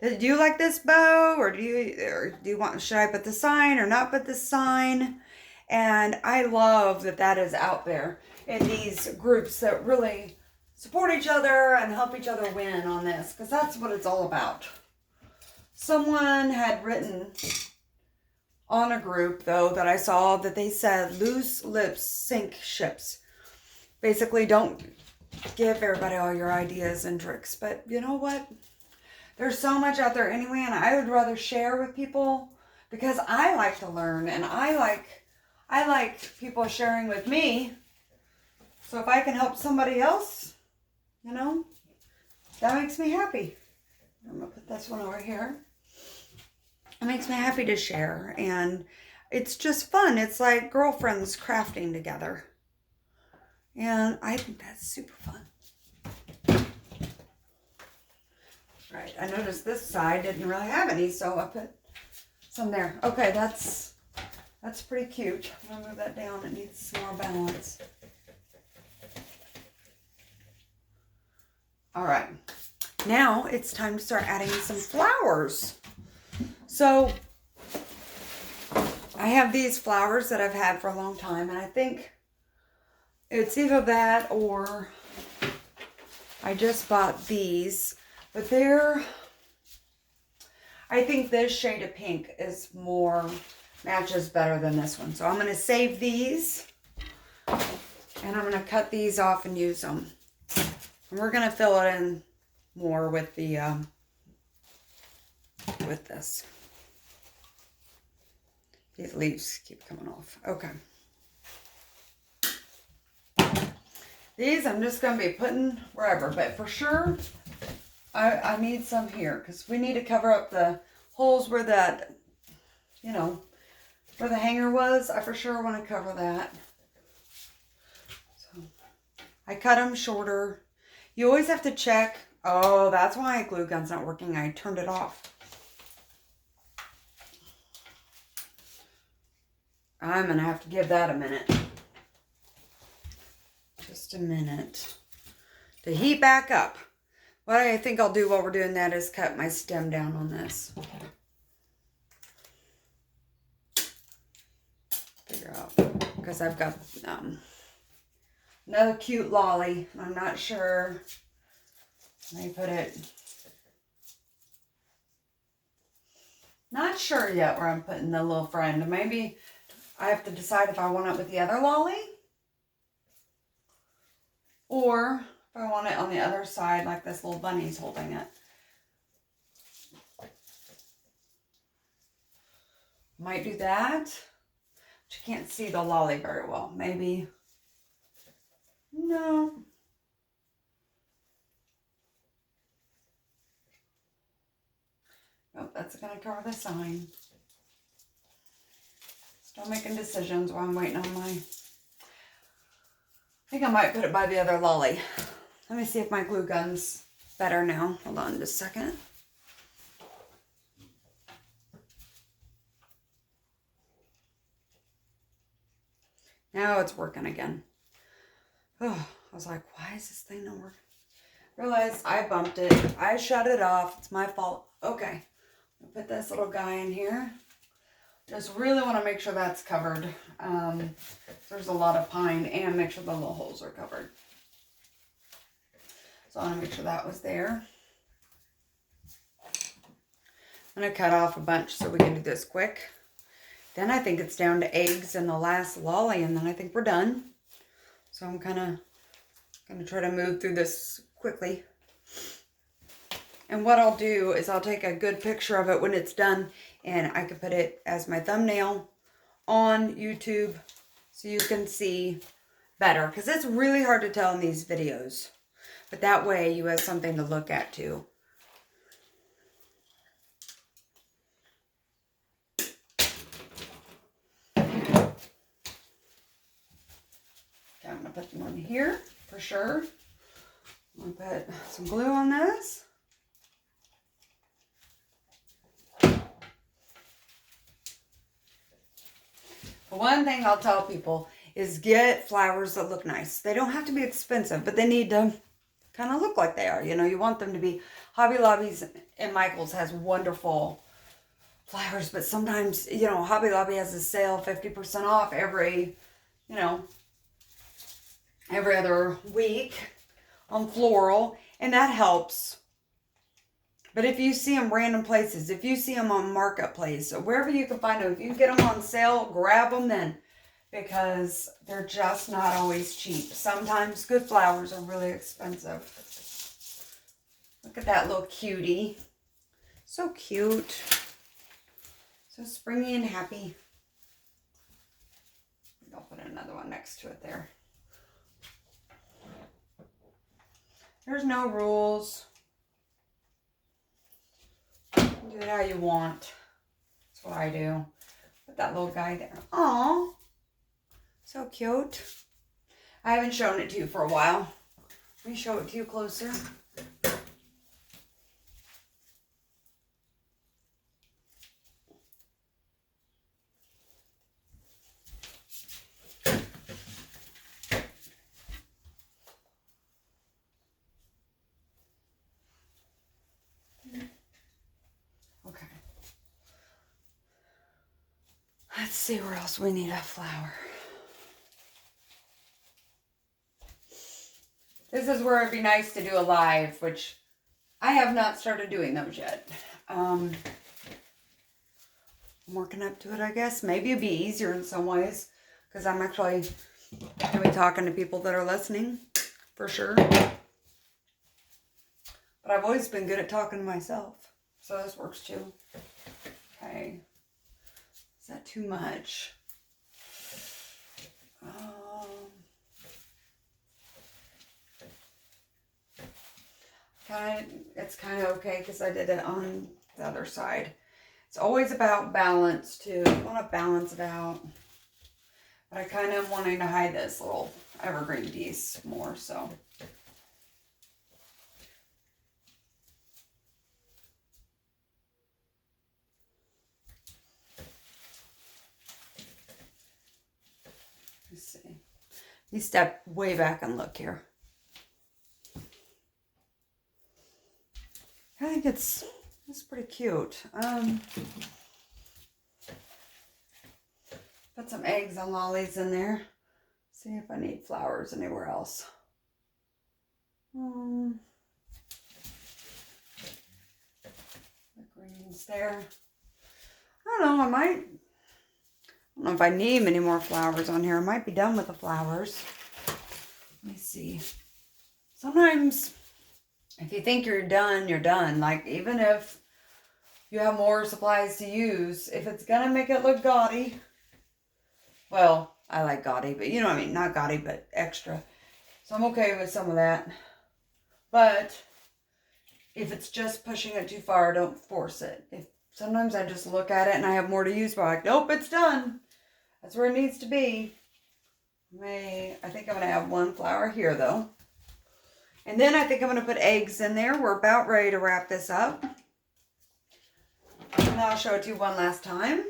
Do you like this bow? Or do you want, should I put the sign or not put the sign? And I love that is out there in these groups that really support each other and help each other win on this, because that's what it's all about. Someone had written on a group, though, that I saw, that they said, loose lips sink ships. Basically, don't give everybody all your ideas and tricks. But you know what? There's so much out there anyway, and I would rather share with people, because I like to learn, and I like people sharing with me. So if I can help somebody else, you know, that makes me happy. I'm going to put this one over here. It makes me happy to share. And it's just fun. It's like girlfriends crafting together. And I think that's super fun. Right, I noticed this side didn't really have any, so I put some there. Okay, that's pretty cute. I'm going to move that down. It needs some more balance. All right. Now it's time to start adding some flowers. So I have these flowers that I've had for a long time, and I think it's either that or I just bought these, but I think this shade of pink matches better than this one. So I'm going to save these, and I'm going to cut these off and use them. And we're going to fill it in more with with this. These leaves keep coming off. Okay. These I'm just going to be putting wherever, but for sure I need some here, because we need to cover up the holes where that, where the hanger was. I for sure want to cover that. So I cut them shorter. You always have to check. Oh, that's why glue gun's not working. I turned it off. I'm going to have to give that a minute. Just a minute to heat back up. What I think I'll do while we're doing that is cut my stem down on this. Figure out, because I've got another cute lolly. I'm not sure. Let me put it. Not sure yet where I'm putting the little friend. Maybe I have to decide if I want it with the other lolly, or if I want it on the other side like this little bunny's holding it. Might do that. But you can't see the lolly very well. Maybe. No. Nope, that's going to cover the sign. Still making decisions while I'm waiting on my... I think I might put it by the other lolly. Let me see if my glue gun's better now. Hold on just a second. Now it's working again. Oh, I was like, why is this thing not working? Realized I bumped it. I shut it off. It's my fault. Okay. I'll put this little guy in here. Just really want to make sure that's covered. There's a lot of pine, and make sure the little holes are covered. So I want to make sure that was there. I'm going to cut off a bunch so we can do this quick. Then I think it's down to eggs and the last lolly, and then I think we're done. So I'm kind of going to try to move through this quickly. And what I'll do is I'll take a good picture of it when it's done, and I can put it as my thumbnail on YouTube so you can see better. Because it's really hard to tell in these videos. But that way you have something to look at too. I'm going to put them on here for sure. I'm going to put some glue on this. One thing I'll tell people is get flowers that look nice. They don't have to be expensive, but they need to kind of look like they are. You know, you want them to be... Hobby Lobby's and Michael's has wonderful flowers, but sometimes, you know, Hobby Lobby has a sale 50% off every, you know, every other week on floral, and that helps. But if you see them random places, if you see them on Marketplace, or wherever you can find them, if you can get them on sale, grab them then. Because they're just not always cheap. Sometimes good flowers are really expensive. Look at that little cutie. So cute. So springy and happy. I'll put another one next to it there. There's no rules. Do it how you want. That's what I do. Put that little guy there. Aww. So cute. I haven't shown it to you for a while. Let me show it to you closer. Okay. Let's see where else we need a flower. This is where it'd be nice to do a live, which I have not started doing those yet. I'm working up to it, I guess. Maybe it'd be easier in some ways, because I'm actually going to be talking to people that are listening, for sure. But I've always been good at talking to myself, so this works too. Okay. Is that too much? It's kind of okay because I did it on the other side. It's always about balance too. You want to balance it out. But I kind of wanting to hide this little evergreen piece more, so. Let's see. You step way back and look here. think it's pretty cute. Put some eggs and lollies in there. See if I need flowers anywhere else. The greens there. I don't know, I don't know if I need many more flowers on here. I might be done with the flowers. Let me see. Sometimes if you think you're done, you're done. Like, even if you have more supplies to use, if it's going to make it look gaudy, well, I like gaudy, but you know what I mean. Not gaudy, but extra. So I'm okay with some of that. But if it's just pushing it too far, don't force it. Sometimes I just look at it and I have more to use, but I'm like, nope, it's done. That's where it needs to be. I think I'm going to add one flower here, though. And then I think I'm going to put eggs in there. We're about ready to wrap this up. And I'll show it to you one last time.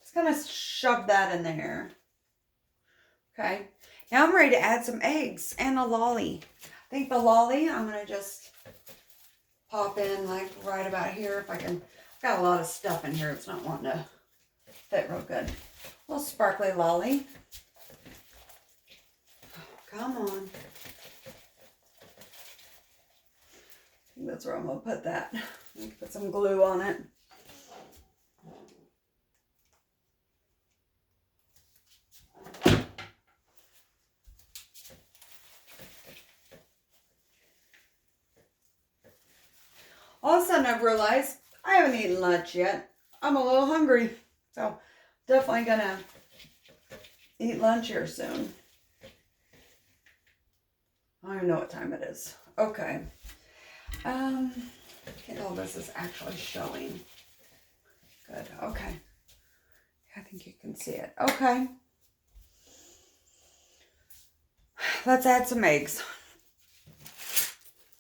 Just going to shove that in there. Okay. Now I'm ready to add some eggs and a lolly. I think the lolly, I'm going to just pop in like right about here if I can. I've got a lot of stuff in here. It's not wanting to fit real good. A little sparkly lolly. Oh, come on. I think that's where I'm going to put that. Put some glue on it. All of a sudden I've realized I haven't eaten lunch yet. I'm a little hungry. So definitely gonna eat lunch here soon. I don't even know what time it is. Okay. I can't tell if this is actually showing. Good. Okay. I think you can see it. Okay. Let's add some eggs.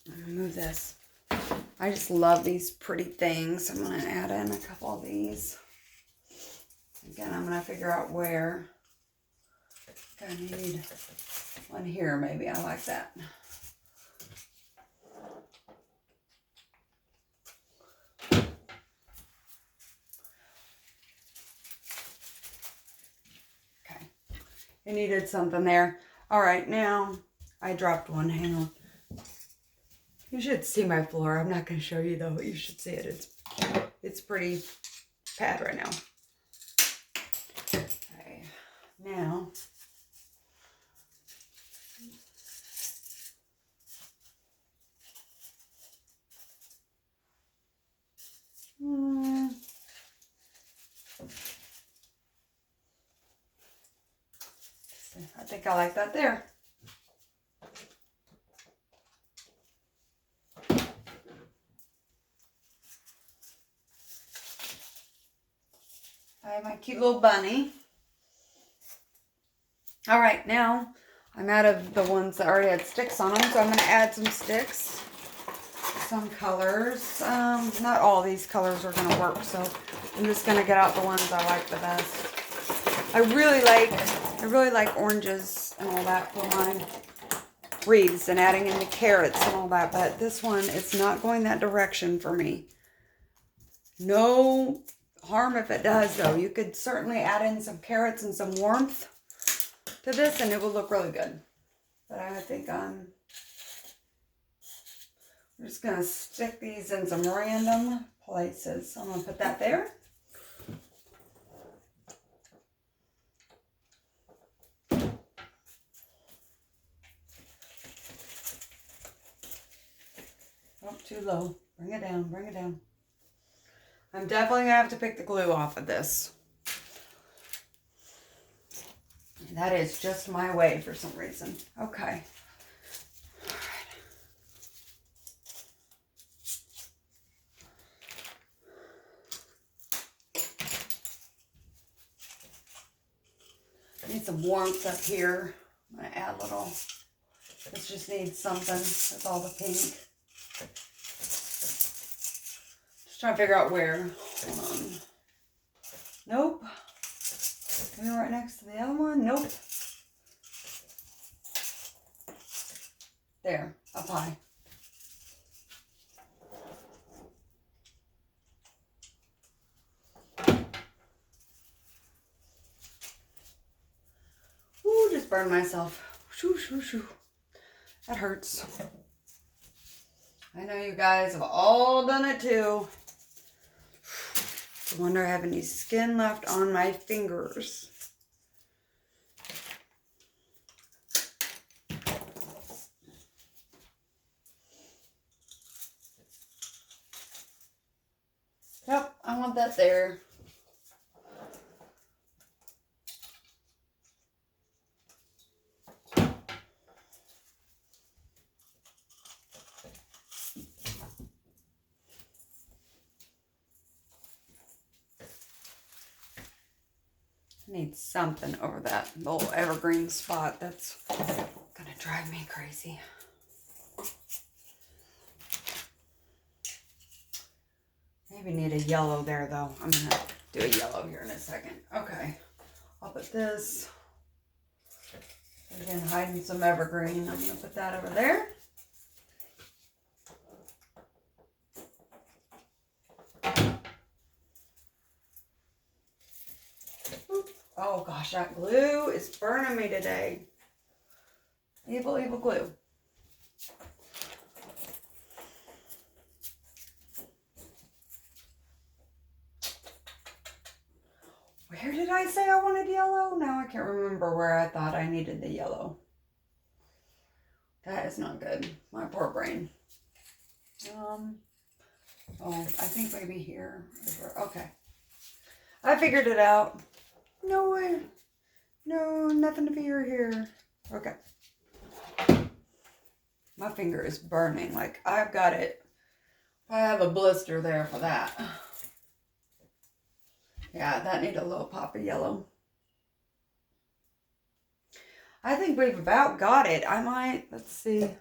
I'm gonna move this. I just love these pretty things. I'm going to add in a couple of these. Again, I'm going to figure out where. I need one here maybe. I like that. Okay. I needed something there. All right, now I dropped one. Hang on. You should see my floor. I'm not going to show you though, but you should see it. It's pretty bad right now. Okay, now I think I like that there. I have my cute little bunny. All right, now I'm out of the ones that already had sticks on them, so I'm going to add some sticks, some colors. Not all these colors are going to work, so I'm just going to get out the ones I like the best. I really like oranges and all that for my wreaths and adding in the carrots and all that, but this one, it's not going that direction for me. No harm if it does, though. You could certainly add in some carrots and some warmth to this and it will look really good. But I think I'm just going to stick these in some random places. So I'm going to put that there. Oh, too low. Bring it down, bring it down. I'm definitely going to have to pick the glue off of this. That is just my way for some reason. Okay. I need some warmth up here. I'm going to add a little. This just needs something with all the pink. Just trying to figure out where. Hold on. Nope. Maybe right next to the other one. Nope. There, up high. Ooh, just burned myself. Shoo, shoo, shoo. That hurts. I know you guys have all done it too. I wonder if I have any skin left on my fingers. Yep, I want that there. I need something over that little evergreen spot. That's gonna drive me crazy. Maybe need a yellow there though. I'm gonna do a yellow here in a second. Okay, I'll put this, again, hiding some evergreen. I'm gonna put that over there. Oh gosh, that glue is burning me today. Evil, evil glue. Where did I say I wanted yellow? Now I can't remember where I thought I needed the yellow. That is not good. My poor brain. Oh, I think maybe here. Okay. I figured it out. No way. No, nothing to fear here. Okay. My finger is burning. Like, I've got it. I have a blister there for that. Yeah, that needs a little pop of yellow. I think we've about got it. I might, let's see. Do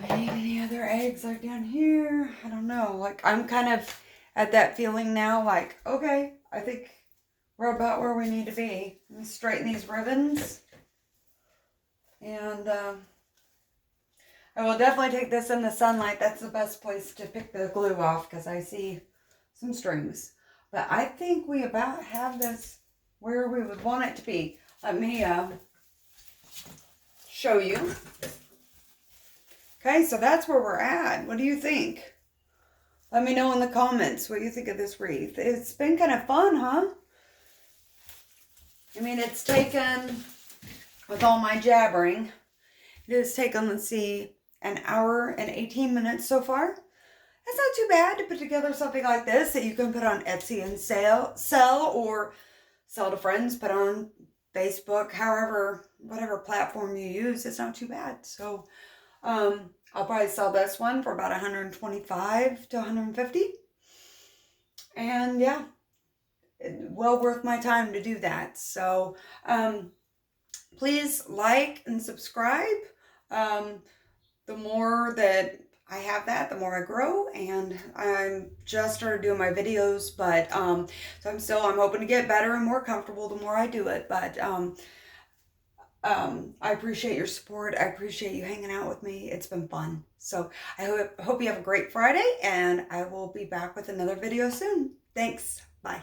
I need any other eggs like down here? I don't know. Like, I'm kind of at that feeling now, like, okay, I think we're about where we need to be. Let me straighten these ribbons. And I will definitely take this in the sunlight. That's the best place to pick the glue off because I see some strings. But I think we about have this where we would want it to be. Let me show you. Okay, so that's where we're at. What do you think? Let me know in the comments what you think of this wreath. It's been kind of fun, huh? I mean, it's taken, with all my jabbering, it has taken, let's see, an hour and 18 minutes so far. That's not too bad to put together something like this that you can put on Etsy and sell or sell to friends, put on Facebook, however, whatever platform you use. It's not too bad. So I'll probably sell this one for about 125 to 150. And yeah, well worth my time to do that. So please like and subscribe. The more that I have that, the more I grow, and I'm just started doing my videos, but so I'm hoping to get better and more comfortable the more I do it. But I appreciate your support. I appreciate you hanging out with me. It's been fun. So I hope you have a great Friday, and I will be back with another video soon. Thanks. Bye.